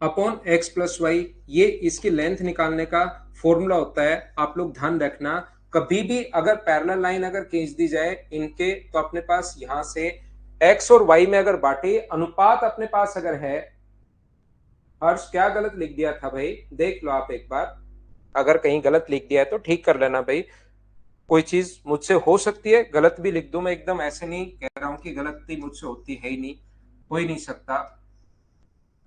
upon X plus Y, ये इसकी लेंथ निकालने का फॉर्मूला होता है। आप लोग ध्यान रखना कभी भी अगर पैरेलल लाइन अगर खींच दी जाए इनके तो अपने पास यहां से एक्स और वाई में अगर बांटे अनुपात अपने पास अगर है, हर्ष क्या गलत लिख दिया था भाई, देख लो आप एक बार, अगर कहीं गलत लिख दिया है तो ठीक कर लेना भाई, कोई चीज मुझसे हो सकती है गलत भी लिख दूं, मैं एकदम ऐसे नहीं कह रहा हूं कि गलती मुझसे होती है ही नहीं, हो ही नहीं सकता,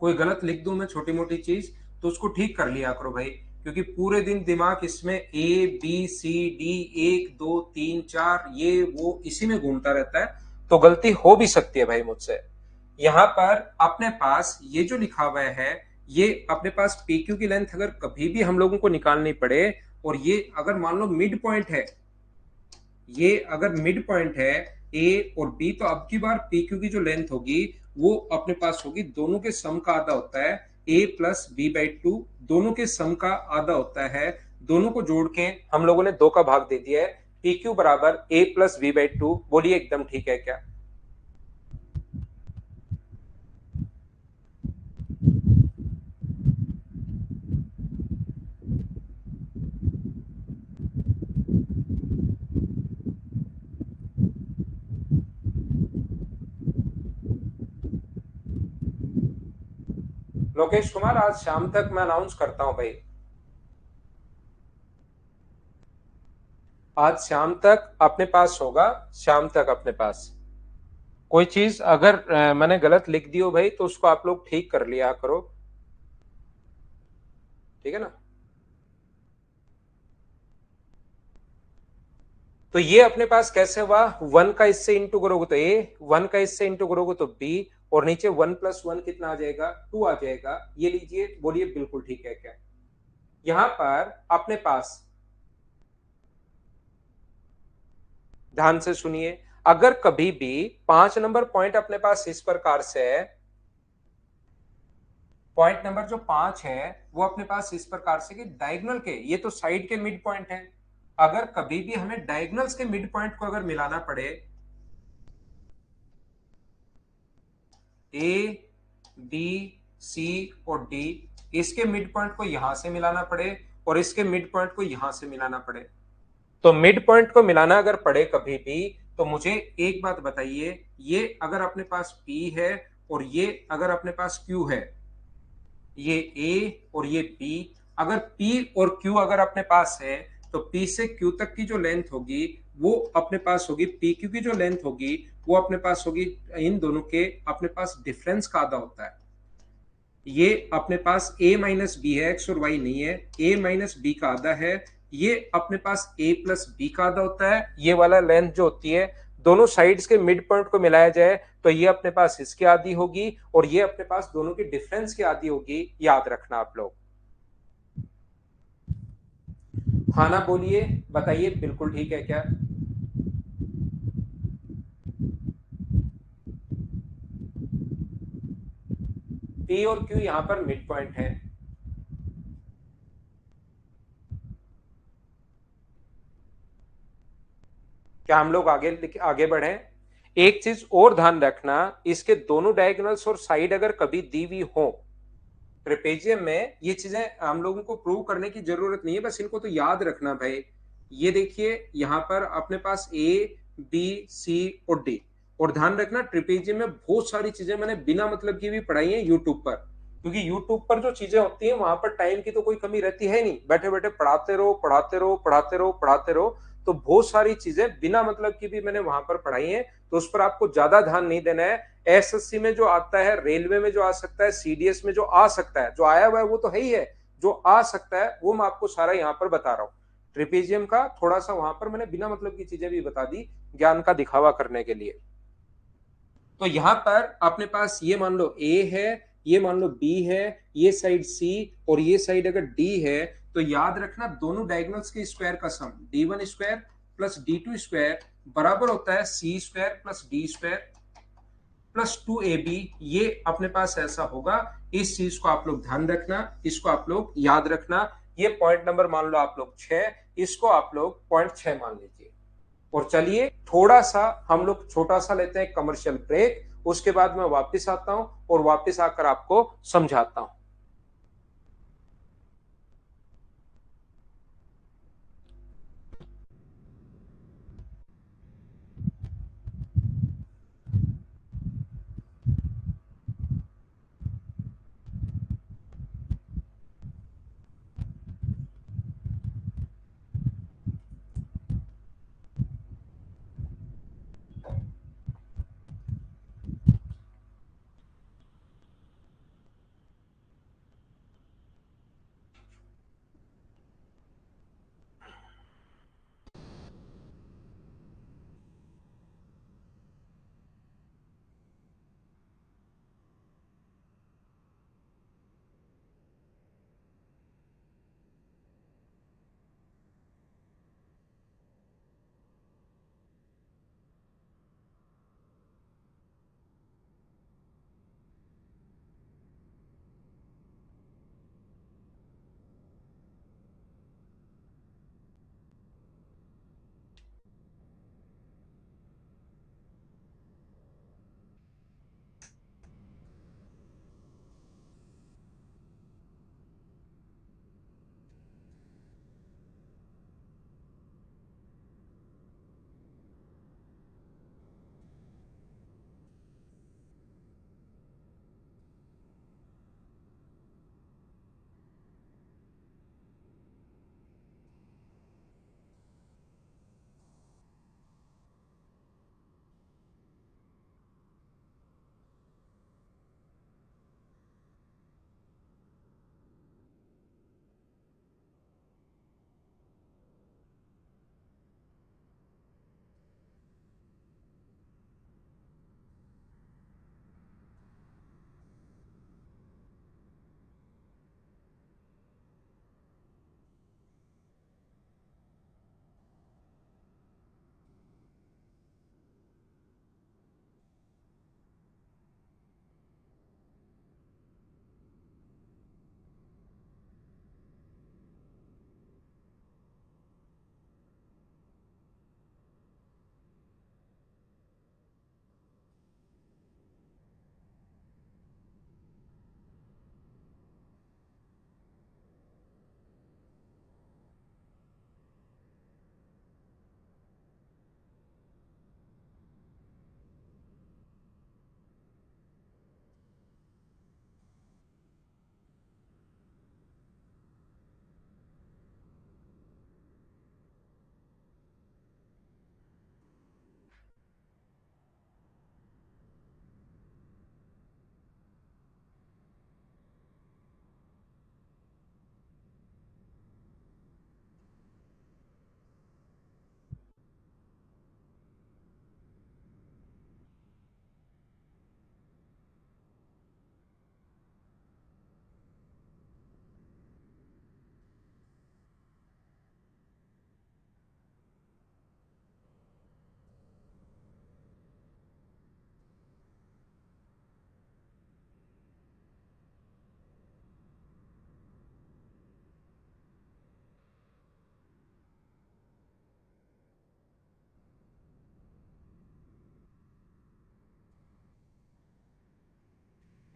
कोई गलत लिख दूं मैं छोटी मोटी चीज तो उसको ठीक कर लिया करो भाई, क्योंकि पूरे दिन दिमाग इसमें ए बी सी डी एक दो तीन चार ये वो इसी में घूमता रहता है, तो गलती हो भी सकती है भाई मुझसे। यहां पर अपने पास ये जो लिखा हुआ है, ये अपने पास पी क्यू की लेंथ अगर कभी भी हम लोगों को निकालनी पड़े और ये अगर मान लो मिड पॉइंट है, ये अगर मिड पॉइंट है ए और बी, तो अब की बार पी क्यू की जो लेंथ होगी वो अपने पास होगी दोनों के सम का आधा होता है ए प्लस बी बाई टू, दोनों के सम का आधा होता है, दोनों को जोड़ के हम लोगों ने दो का भाग दे दिया है, पी क्यू बराबर ए प्लस बी बाई टू, बोलिए एकदम ठीक है क्या? लोकेश कुमार आज शाम तक मैं अनाउंस करता हूं भाई, आज शाम तक अपने पास होगा, शाम तक अपने पास कोई चीज अगर मैंने गलत लिख दी हो भाई तो उसको आप लोग ठीक कर लिया करो, ठीक है ना। तो ये अपने पास कैसे हुआ, वन का इससे इंटू करोगे तो ए, वन का इससे इंटू करोगे तो बी, और नीचे वन प्लस वन कितना आ जाएगा, टू आ जाएगा, ये लीजिए, बोलिए बिल्कुल ठीक है क्या? यहां पर अपने पास ध्यान से सुनिए, अगर कभी भी 5 नंबर पॉइंट अपने पास इस प्रकार से है, पॉइंट नंबर जो 5 है वो अपने पास इस प्रकार से कि डायगोनल के, ये तो साइड के मिड पॉइंट है, अगर कभी भी हमें डायगोनल्स के मिड पॉइंट को अगर मिलाना पड़े, ए बी सी और डी, इसके मिड पॉइंट को यहां से मिलाना पड़े और इसके मिड पॉइंट को यहां से मिलाना पड़े, तो मिड पॉइंट को मिलाना अगर पड़े कभी भी, तो मुझे एक बात बताइए, ये अगर अपने पास P है और ये अगर अपने पास Q है, ये A और ये B, अगर P और Q अगर अपने पास है तो P से Q तक की जो लेंथ होगी वो अपने पास होगी, PQ की जो लेंथ होगी वो अपने पास होगी, इन दोनों के अपने पास डिफरेंस का आधा होता है, ये अपने पास a माइनस बी है, एक्स और वाई नहीं है, a माइनस बी का आधा है, ये अपने पास a प्लस बी का आधा होता है, ये वाला लेंथ जो होती है दोनों साइड्स के मिड पॉइंट को मिलाया जाए तो ये अपने पास इसकी आधी होगी और ये अपने पास दोनों की डिफरेंस की आधी होगी, याद रखना आप लोग। हाँ ना बोलिए, बताइए बिल्कुल ठीक है क्या? P और Q यहां पर मिड पॉइंट है, क्या हम लोग आगे बढ़े? एक चीज और ध्यान रखना, इसके दोनों डायगोनल्स और साइड अगर कभी दी हुई हो ट्रेपेजियम में, ये चीजें हम लोगों को प्रूव करने की जरूरत नहीं है, बस इनको तो याद रखना भाई। ये देखिए यहां पर अपने पास ए बी सी और डी, और ध्यान रखना ट्रिपेजियम में बहुत सारी चीजें मैंने बिना मतलब की भी पढ़ाई है यूट्यूब पर, क्योंकि यूट्यूब पर जो चीजें होती हैं वहां पर टाइम की तो कोई कमी रहती है नहीं, बैठे बैठे पढ़ाते रहो पढ़ाते रहो पढ़ाते रहो पढ़ाते रहो। तो बहुत सारी चीजें बिना मतलब की भी मैंने वहां पर पढ़ाई है, तो उस पर आपको ज्यादा ध्यान नहीं देना है। एसएससी में जो आता है, रेलवे में जो आ सकता है, सीडीएस में जो आ सकता है, जो आया हुआ है वो तो है ही है, जो आ सकता है वो मैं आपको सारा यहाँ पर बता रहा हूँ। ट्रिपेजियम का थोड़ा सा वहां पर मैंने बिना मतलब की चीजें भी बता दी ज्ञान का दिखावा करने के लिए। तो यहां पर अपने पास ये मान लो ए है, ये मान लो बी है, ये साइड सी और ये साइड अगर डी है, तो याद रखना दोनों डायगोनल्स के स्क्वायर का सम d1 square plus d2 square बराबर होता है c square plus d square plus 2ab। ये अपने पास ऐसा होगा। इस चीज को आप लोग ध्यान रखना, इसको आप लोग याद रखना। ये पॉइंट नंबर मान लो आप लोग 6, इसको आप लोग पॉइंट 6 मान लीजिए। और चलिए थोड़ा सा हम लोग छोटा सा लेते हैं कमर्शियल ब्रेक, उसके बाद मैं वापस आता हूं और वापस आकर आपको समझाता हूं।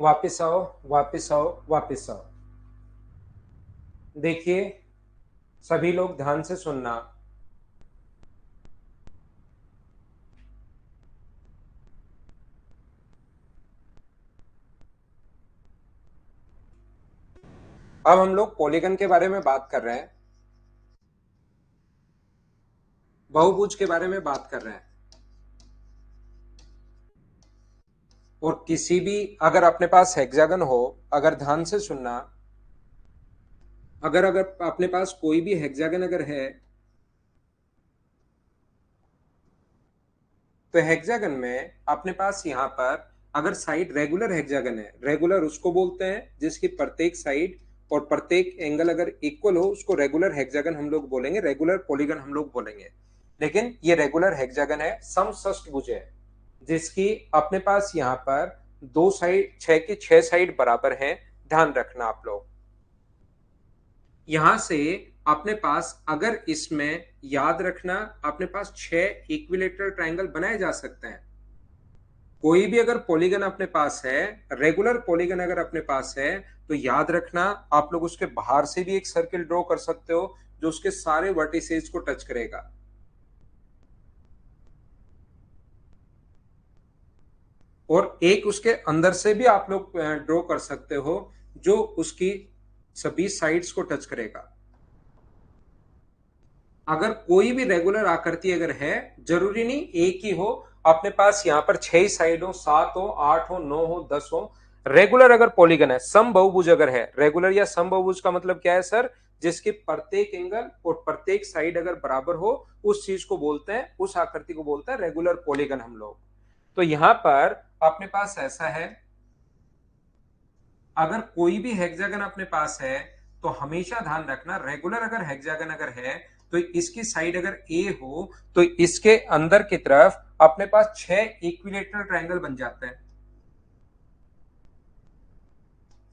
वापस आओ, वापस आओ, वापस आओ। देखिए सभी लोग ध्यान से सुनना। अब हम लोग पॉलीगन के बारे में बात कर रहे हैं, बहुभुज के बारे में बात कर रहे हैं। और किसी भी अगर अपने पास हेक्सागन हो, अगर ध्यान से सुनना, अगर अगर अपने पास कोई भी हेक्सागन अगर है, तो हेक्सागन में अपने पास यहाँ पर अगर साइड रेगुलर हेक्सागन है, रेगुलर उसको बोलते हैं जिसकी प्रत्येक साइड और प्रत्येक एंगल अगर इक्वल हो उसको रेगुलर हेक्सागन हम लोग बोलेंगे, रेगुलर पॉलीगन हम लोग बोलेंगे। लेकिन ये रेगुलर हेक्सागन है, समषष्ठभुज है, जिसकी अपने पास यहाँ पर दो साइड, छह की छह साइड बराबर है। ध्यान रखना आप लोग, यहां से अपने पास अगर इसमें याद रखना अपने पास छह इक्विलेटरल ट्रायंगल बनाए जा सकते हैं। कोई भी अगर पॉलीगन अपने पास है, रेगुलर पॉलीगन अगर अपने पास है, तो याद रखना आप लोग उसके बाहर से भी एक सर्किल ड्रॉ कर सकते हो जो उसके सारे वर्टिसेस को टच करेगा। और एक उसके अंदर से भी आप लोग ड्रॉ कर सकते हो जो उसकी सभी साइड्स को टच करेगा। अगर कोई भी रेगुलर आकृति अगर है, जरूरी नहीं एक ही हो, अपने पास यहां पर छह साइड हो, सात हो, आठ हो, नौ हो, 10 हो, रेगुलर अगर पॉलीगन है, समबाहुभुज अगर है, रेगुलर या समबाहुभुज का मतलब क्या है सर, जिसके प्रत्येक एंगल और प्रत्येक साइड अगर बराबर हो, उस चीज को बोलते हैं, उस आकृति को बोलते हैं रेगुलर पॉलीगन हम लोग। तो यहां पर अपने पास ऐसा है, अगर कोई भी हेक्सागन अपने पास है तो हमेशा ध्यान रखना, रेगुलर अगर हेक्सागन अगर है तो इसकी साइड अगर ए हो तो इसके अंदर की तरफ अपने पास छह इक्विलेटरल ट्रायंगल बन जाते हैं।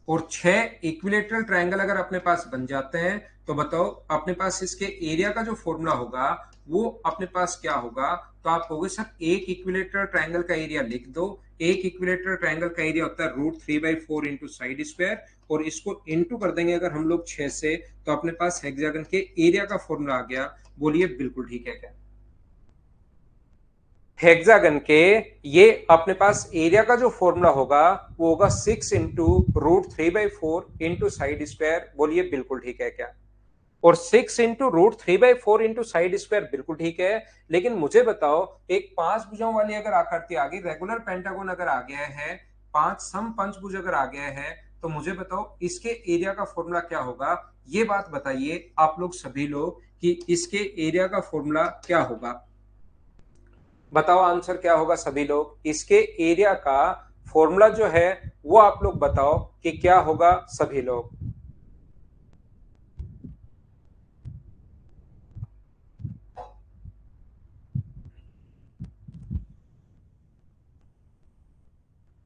और छह इक्विलेटरल ट्रायंगल अगर अपने पास बन जाते हैं तो बताओ अपने पास इसके एरिया का जो फॉर्मूला होगा वो अपने पास क्या होगा। तो आप कहोगे सर एक इक्विलेटरल ट्रायंगल का एरिया लिख दो। एक इक्विलेटरल ट्रायंगल का एरिया होता है √3/4 इंटू साइड स्क्वायर, और इसको इंटू कर देंगे अगर हम लोग 6 से, तो अपने पास हेक्सागन के एरिया का फॉर्मूला आ गया। बोलिए बिल्कुल ठीक है क्या? हेक्सागन के ये अपने पास एरिया का जो फॉर्मूला होगा वो होगा 6 इंटू √3/4 इंटू साइड स्क्वायर। बोलिए बिल्कुल ठीक है क्या? और 6 इंटू √3/4 इंटू साइड स्क्वायर बिल्कुल ठीक है। लेकिन मुझे बताओ, एक पांच भुजाओं वाली अगर आकृति आ गई, रेगुलर पेंटागन अगर आ गया है, पांच सम पंचभुज अगर आ गया है, तो मुझे बताओ इसके एरिया का फॉर्मूला क्या होगा। ये बात बताइए आप लोग सभी लोग कि इसके एरिया का फॉर्मूला क्या होगा। बताओ आंसर क्या होगा सभी लोग, इसके एरिया का फॉर्मूला जो है वो आप लोग बताओ कि क्या होगा सभी लोग।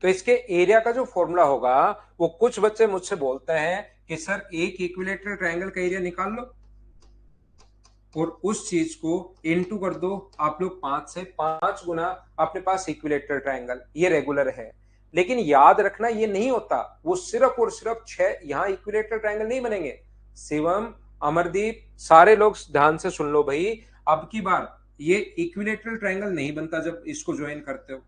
तो इसके एरिया का जो फॉर्मूला होगा, वो कुछ बच्चे मुझसे बोलते हैं कि सर एक इक्विलेटरल ट्रायंगल का एरिया निकाल लो और उस चीज को इनटू कर दो आप लोग 5 से, 5 गुना अपने पास इक्विलेटरल ट्रायंगल, ये रेगुलर है। लेकिन याद रखना ये नहीं होता, वो सिर्फ और सिर्फ 6 यहां इक्विलेटरल ट्रायंगल नहीं बनेंगे। शिवम, अमरदीप, सारे लोग ध्यान से सुन लो भाई, अब की बार ये इक्विलेटरल ट्रायंगल नहीं बनता जब इसको ज्वाइन करते हो।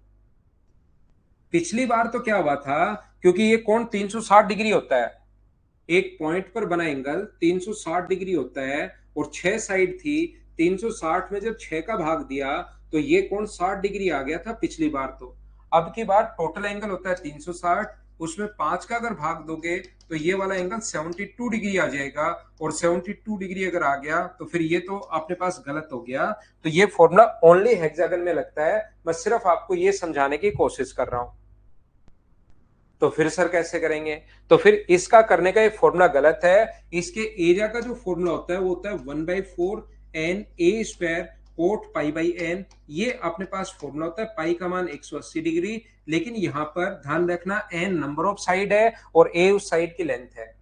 पिछली बार तो क्या हुआ था, क्योंकि ये कोण 360 डिग्री होता है, एक पॉइंट पर बना एंगल 360 डिग्री होता है, और छह साइड थी, 360 में जब 6 का भाग दिया तो ये कोण 60 डिग्री आ गया था पिछली बार। तो अब की बार टोटल एंगल होता है 360, उसमें 5 का अगर भाग दोगे तो ये वाला एंगल 72 डिग्री आ जाएगा, और 72 डिग्री अगर आ गया तो फिर ये तो अपने पास गलत हो गया। तो ये फॉर्मूला ओनली हेक्सागन में लगता है, मैं सिर्फ आपको ये समझाने की कोशिश कर रहा हूं। तो फिर सर कैसे करेंगे? तो फिर इसका करने का ये फॉर्मूला गलत है। इसके एरिया का जो फॉर्मूला होता है वो होता है 1/4 NA² कोट π/n। ये अपने पास फॉर्मूला होता है, पाई का मान 180 डिग्री। लेकिन यहां पर ध्यान रखना n नंबर ऑफ साइड है और a उस साइड की लेंथ है।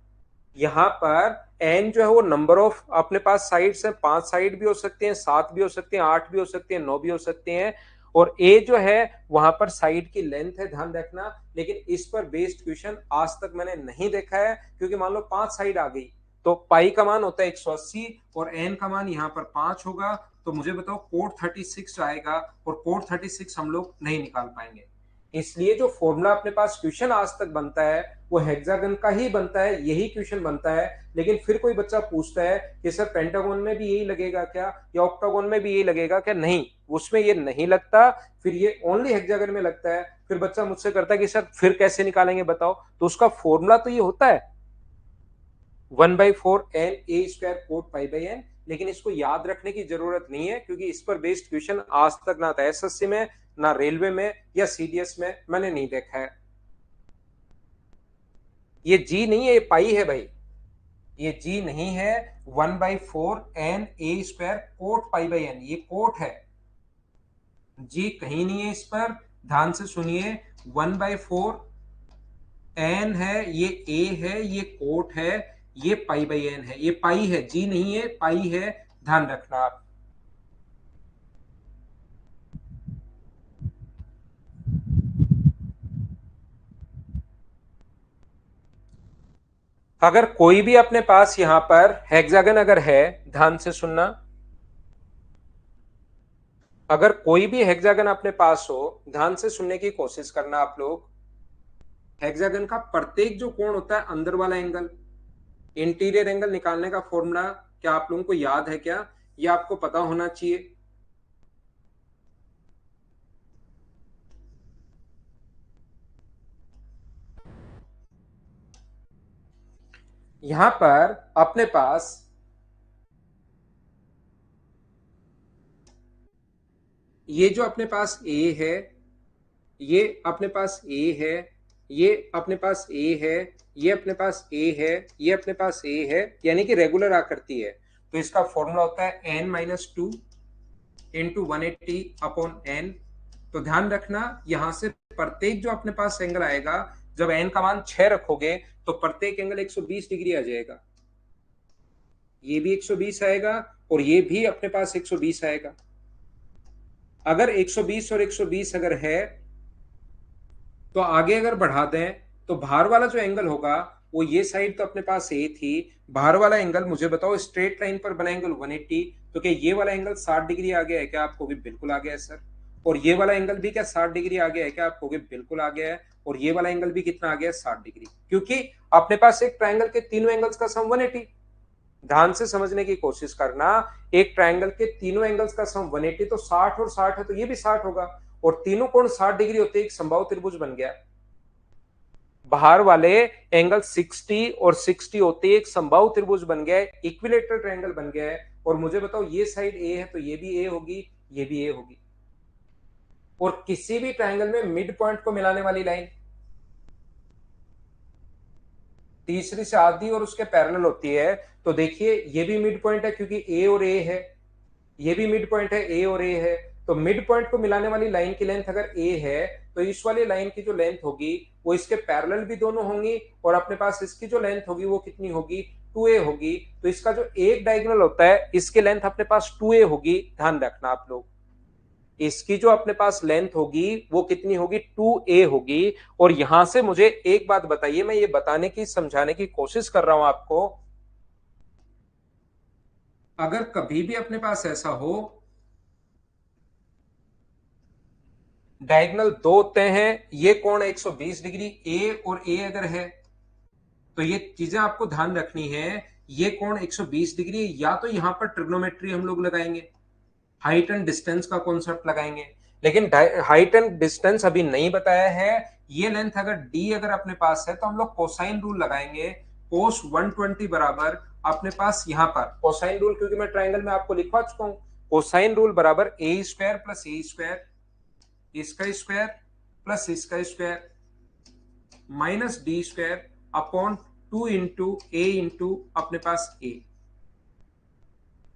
यहाँ पर n जो है वो नंबर ऑफ अपने पास साइड्स है, 5 साइड भी हो सकती हैं, 7 भी हो सकती हैं, 8 भी हो सकती हैं, 9 भी हो सकती हैं। और a जो है वहां पर साइड की लेंथ है, ध्यान रखना। लेकिन इस पर बेस्ड क्वेश्चन आज तक मैंने नहीं देखा है, क्योंकि मान लो 5 साइड आ गई तो पाई का मान होता है 180 और n का मान यहाँ पर 5 होगा। तो मुझे बताओ कोट 36 आएगा, और कोट 36 हम लोग नहीं निकाल पाएंगे। इसलिए जो फॉर्मूला अपने पास क्वेश्चन आज तक बनता है वो हेक्सागन का ही बनता है, यही क्वेश्चन बनता है। लेकिन फिर कोई बच्चा पूछता है कि सर पेंटागन में भी यही लगेगा क्या, या ऑक्टागन में भी यही लगेगा क्या? नहीं, उसमें ये नहीं लगता, फिर ये ओनली हेक्सागन में लगता है। फिर बच्चा मुझसे करता है कि सर फिर कैसे निकालेंगे बताओ, तो उसका फॉर्मूला तो ये होता है 1/4 n a square coat pi by n। लेकिन इसको याद रखने की जरूरत नहीं है, क्योंकि इस पर बेस्ड क्वेश्चन आज तक ना था एसएससी में, ना रेलवे में या सीडीएस में मैंने नहीं देखा है। ये जी नहीं है, ये पाई है भाई, ये जी नहीं है। 1/4 n a square coat pi by n, ये कोट है, जी कहीं नहीं है इस पर। ध्यान से सुनिए, 1/4 n है, ये a है, ये कोट है, ये पाई बाई n है, ये पाई है, जी नहीं है, पाई है, ध्यान रखना आप। अगर कोई भी अपने पास यहां पर हेक्सागन अगर है, ध्यान से सुनना, अगर कोई भी हेक्सागन अपने पास हो, ध्यान से सुनने की कोशिश करना आप लोग। हेक्सागन का प्रत्येक जो कोण होता है अंदर वाला एंगल, इंटीरियर एंगल निकालने का फॉर्मूला क्या आप लोगों को याद है क्या? ये आपको पता होना चाहिए। यहां पर अपने पास ये जो अपने पास ए है, ये अपने पास ए है, ये अपने पास ए है, ये अपने पास ए है, ये अपने पास ए है, यानी कि रेगुलर आकृति है। तो इसका फॉर्मूला होता है n-2 इंटू 180 अपॉन n। तो ध्यान रखना, यहां से प्रत्येक जो अपने पास एंगल आएगा, जब n का मान 6 रखोगे तो प्रत्येक एंगल 120 डिग्री आ जाएगा। ये भी 120 आएगा और ये भी अपने पास 120 आएगा। अगर 120 और 120 अगर है तो आगे अगर बढ़ा दें तो बाहर वाला जो एंगल होगा, वो ये साइड तो अपने पास ए थी, बाहर वाला एंगल मुझे बताओ स्ट्रेट लाइन पर बना एंगल 180, तो क्या ये वाला एंगल 60 डिग्री आ गया है क्या? आपको भी बिल्कुल आ गया है सर। और ये वाला एंगल भी क्या 60 डिग्री आ गया है क्या? आपको भी बिल्कुल आ गया है। और ये वाला एंगल भी कितना आ गया है? 60 डिग्री, क्योंकि अपने पास एक ट्राइंगल के तीनों एंगल्स का सम 180। ध्यान से समझने की कोशिश करना, एक ट्राइंगल के तीनों एंगल्स का सम 180, तो 60 और 60 है तो ये भी 60 होगा, और तीनों कोण 60 डिग्री होते एक समबाहु त्रिभुज बन गया। बाहर वाले एंगल 60 और 60 होते एक समबाहु त्रिभुज बन गया है, इक्विलेटरल ट्रायंगल बन गया है। और मुझे बताओ ये साइड ए है तो ये भी ए होगी, ये भी ए होगी। और किसी भी ट्रायंगल में मिड पॉइंट को मिलाने वाली लाइन तीसरी से आधी और उसके पैरेलल होती है। तो देखिए ये भी मिड पॉइंट है क्योंकि ए और ए है, ये भी मिड पॉइंट है, ए और ए है। तो मिड पॉइंट को मिलाने वाली लाइन की लेंथ अगर ए है तो इस वाली लाइन की जो लेंथ होगी वो इसके पैरेलल भी दोनों होंगी, और अपने पास इसकी जो लेंथ होगी वो कितनी होगी? 2a होगी। तो इसका जो एक डायगोनल होता है इसके लेंथ अपने पास 2a होगी। ध्यान रखना आप लोग, इसकी जो अपने पास लेंथ होगी वो कितनी होगी? 2a होगी। और यहां से मुझे एक बात बताइए, मैं ये बताने की समझाने की कोशिश कर रहा हूं आपको, अगर कभी भी अपने पास ऐसा हो डायगोनल दो होते हैं, ये कोण 120 डिग्री ए और ए अगर है, तो ये चीजें आपको ध्यान रखनी है। ये कोण 120 डिग्री, या तो यहां पर ट्रिग्नोमेट्री हम लोग लगाएंगे, हाइट एंड डिस्टेंस का कॉन्सेप्ट लगाएंगे, लेकिन हाइट एंड डिस्टेंस अभी नहीं बताया है। ये लेंथ अगर डी अगर अपने पास है तो हम लोग कोसाइन रूल लगाएंगे। कोस 120 बराबर अपने पास यहां पर कोसाइन रूल, क्योंकि मैं ट्राइंगल में आपको लिखवा चुका हूं, कोसाइन रूल बराबर a square plus a square, इसका स्क्वायर प्लस इसका square minus d square upon 2 into a into अपने पास ए।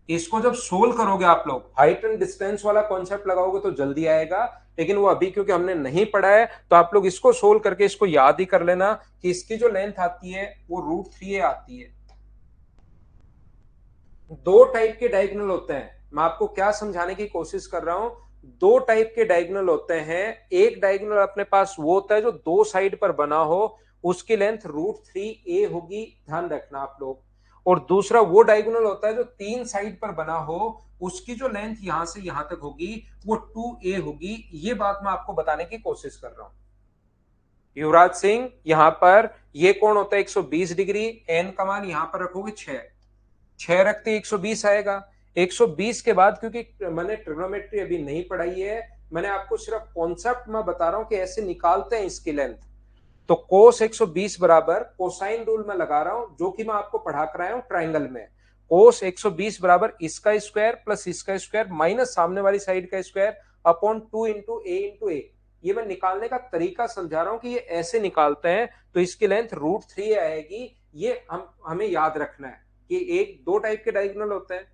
इसको जब सोल्व करोगे आप लोग, हाइट एंड डिस्टेंस वाला कॉन्सेप्ट लगाओगे तो जल्दी आएगा, लेकिन वो अभी क्योंकि हमने नहीं पढ़ा है तो आप लोग इसको सोल्व करके इसको याद ही कर लेना कि इसकी जो लेंथ आती है वो √3a आती है। दो टाइप के डायगोनल होते हैं, मैं आपको क्या समझाने की कोशिश कर रहा हूं। दो टाइप के डायगोनल होते हैं, एक डायगोनल अपने पास वो होता है जो दो साइड पर बना हो, उसकी लेंथ √3a होगी, ध्यान रखना आप लोग। और दूसरा वो डायगोनल होता है जो तीन साइड पर बना हो, उसकी जो लेंथ यहां से यहां तक होगी वो 2a होगी। ये बात मैं आपको बताने की कोशिश कर रहा हूं। युवराज सिंह, यहां पर ये कोण होता है 120 डिग्री, एन का मान यहां पर रखोगे 6 रखते 120 आएगा। 120 के बाद, क्योंकि मैंने ट्रिग्नोमेट्री अभी नहीं पढ़ाई है, मैंने आपको सिर्फ कॉन्सेप्ट में बता रहा हूं कि ऐसे निकालते हैं इसकी लेंथ। तो कोस 120 बराबर कोसाइन रूल में लगा रहा हूं, जो कि मैं आपको पढ़ा कर आया हूं ट्राइंगल में। कोस 120 बराबर इसका स्क्वायर प्लस इसका स्क्वायर माइनस सामने वाली साइड का स्क्वायर अपॉन 2 इंटू ए। ये मैं निकालने का तरीका समझा रहा हूं कि ये ऐसे निकालते हैं, तो इसकी लेंथ √3 आएगी। ये हमें याद रखना है कि एक दो टाइप के डायगोनल होते हैं।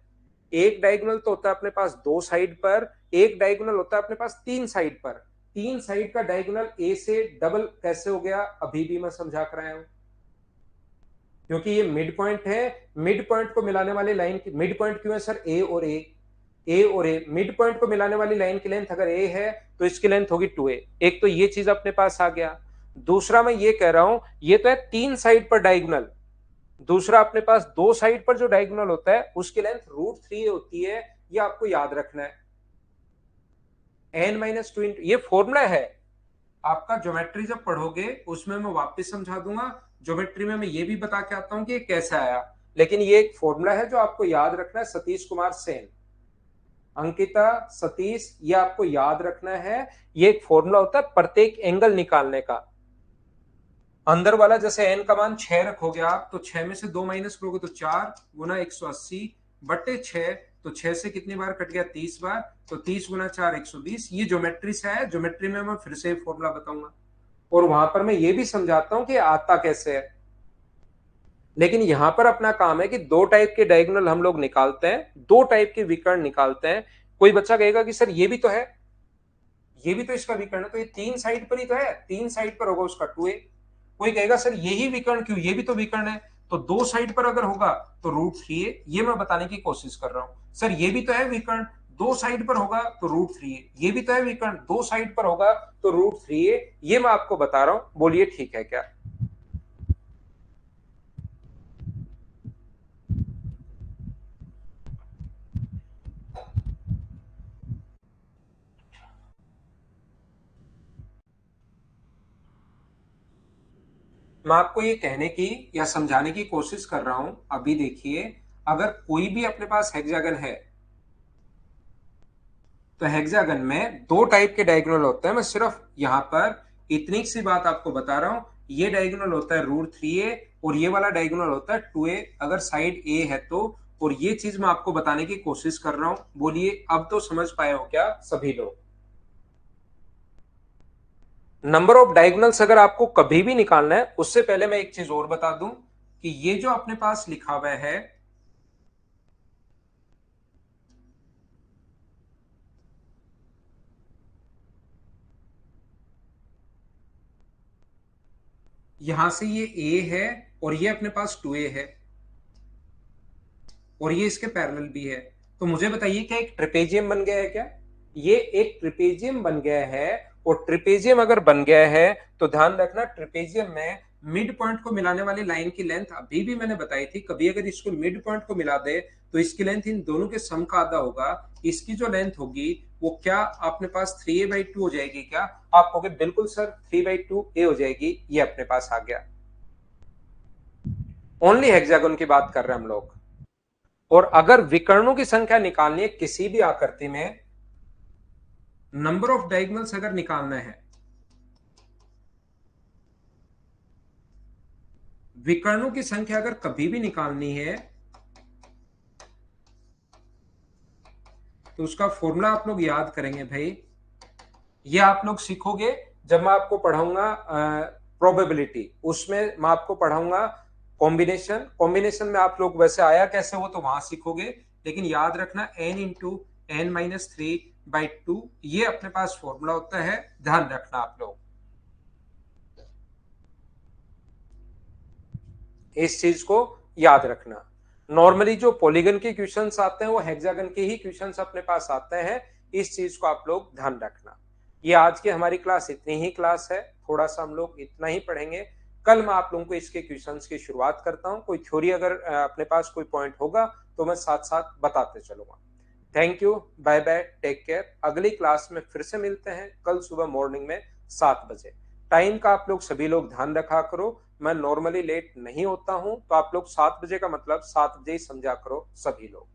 एक डायगोनल तो होता है अपने पास 2 साइड पर, एक डायगोनल होता है अपने पास 3 साइड पर। 3 साइड का डायगोनल ए से डबल कैसे हो गया अभी भी मैं समझा कर आया हूं, क्योंकि ये मिड पॉइंट है। मिड पॉइंट को मिलाने वाली लाइन की मिड पॉइंट क्यों है सर? ए और ए मिड पॉइंट को मिलाने वाली लाइन की लेंथ अगर ए है तो इसकी लेंथ होगी 2a। एक तो ये चीज अपने पास आ गया। दूसरा मैं ये कह रहा हूं, ये तो है 3 साइड पर डायगोनल। दूसरा अपने पास 2 साइड पर जो डायगोनल होता है उसकी लेंथ √3 होती है। ये आपको याद रखना है। n-2 ये फॉर्मूला है आपका। ज्योमेट्री जब पढ़ोगे उसमें मैं वापस समझा दूंगा। ज्योमेट्री में मैं ये भी बता के आता हूं कि कैसा आया, लेकिन ये एक फॉर्मूला है जो आपको याद रखना है। सतीश कुमार सेन, अंकिता, सतीश, ये आपको याद रखना है। ये एक फॉर्मूला होता है प्रत्येक एंगल निकालने का। अंदर वाला जैसे n का मान 6 रखोगे आप, तो 6 में से 2 माइनस करोगे तो 4 गुना 180/6। तो 6 से कितनी बार कट गया? 30 बार। तो 30 गुना 4 120। ये ज्योमेट्री से है। ज्योमेट्री में मैं फिर से फॉर्मूला बताऊंगा और वहां पर मैं ये भी समझाता हूं कि आता कैसे है। लेकिन यहां पर अपना काम है कि दो टाइप के डायगोनल हम लोग निकालते हैं, दो टाइप के विकर्ण निकालते हैं। कोई बच्चा कहेगा कि सर ये भी तो है, ये भी तो इसका विकर्ण है, तो ये 3 साइड पर ही तो है, 3 साइड पर होगा उसका 2a। कोई कहेगा सर यही विकर्ण क्यों? ये भी तो विकर्ण है। तो 2 साइड पर अगर होगा तो √3a। ये मैं बताने की कोशिश कर रहा हूं। सर ये भी तो है विकर्ण, 2 साइड पर होगा तो √3a। ये भी तो है विकर्ण, 2 साइड पर होगा तो √3a। ये मैं आपको बता रहा हूं, बोलिए ठीक है क्या? मैं आपको ये कहने की या समझाने की कोशिश कर रहा हूं। अभी देखिए, अगर कोई भी अपने पास हेक्सागन है तो हेक्सागन में दो टाइप के डायगोनल होते हैं। मैं सिर्फ यहां पर इतनी सी बात आपको बता रहा हूं। ये डायगोनल होता है √3a और ये वाला डायगोनल होता है 2a, अगर साइड a है तो। और ये चीज मैं आपको बताने की कोशिश कर रहा हूं। बोलिए अब तो समझ पाए हो क्या सभी लोग? नंबर ऑफ डायगोनल्स अगर आपको कभी भी निकालना है, उससे पहले मैं एक चीज और बता दूं कि ये जो अपने पास लिखा हुआ है, यहां से ये a है और ये अपने पास 2a है और ये इसके पैरेलल भी है। तो मुझे बताइए क्या एक ट्रिपेजियम बन गया है क्या? ये एक ट्रिपेजियम बन गया है। और ट्रिपेजियम अगर बन गया है तो ध्यान रखना, ट्रिपेजियम में मिड पॉइंट को मिलाने वाली लाइन की लेंथ अभी भी मैंने बताई थी। कभी अगर इसको मिड पॉइंट को मिला दे तो इसकी लेंथ इन दोनों के सम का आधा होगा। इसकी जो लेंथ होगी वो क्या अपने पास 3a/2 हो जाएगी क्या? आप कहोगे बिल्कुल सर 3/2a हो जाएगी। ये अपने पास आ गया। ओनली हेक्सागन की बात कर रहे हैं हम लोग। और अगर विकर्णों की संख्या निकालनी है किसी भी आकृति में, नंबर ऑफ डायगोनल्स अगर निकालना है, विकर्णों की संख्या अगर कभी भी निकालनी है, तो उसका फॉर्मूला आप लोग याद करेंगे भाई। ये आप लोग सीखोगे जब मैं आपको पढ़ाऊंगा प्रोबेबिलिटी। उसमें मैं आपको पढ़ाऊंगा कॉम्बिनेशन। कॉम्बिनेशन में आप लोग वैसे आया कैसे हो तो वहां सीखोगे। लेकिन याद रखना n × n-3/2 ये अपने पास फॉर्मूला होता है। ध्यान रखना आप लोग इस चीज को याद रखना। नॉर्मली जो पॉलीगन के क्वेश्चंस आते हैं वो हेक्सागन के ही क्वेश्चंस अपने पास आते हैं। इस चीज को आप लोग ध्यान रखना। ये आज की हमारी क्लास इतनी ही क्लास है। थोड़ा सा हम लोग इतना ही पढ़ेंगे। कल मैं आप लोगों को इसके क्वेश्चंस की शुरुआत करता हूं। कोई थ्योरी अगर अपने पास कोई पॉइंट होगा तो मैं साथ साथ बताते चलूंगा। Thank you, bye bye, take care. अगली क्लास में फिर से मिलते हैं कल सुबह मॉर्निंग में 7 बजे। टाइम का आप लोग सभी लोग ध्यान रखा करो। मैं नॉर्मली लेट नहीं होता हूं, तो आप लोग 7 बजे का मतलब 7 बजे ही समझा करो सभी लोग।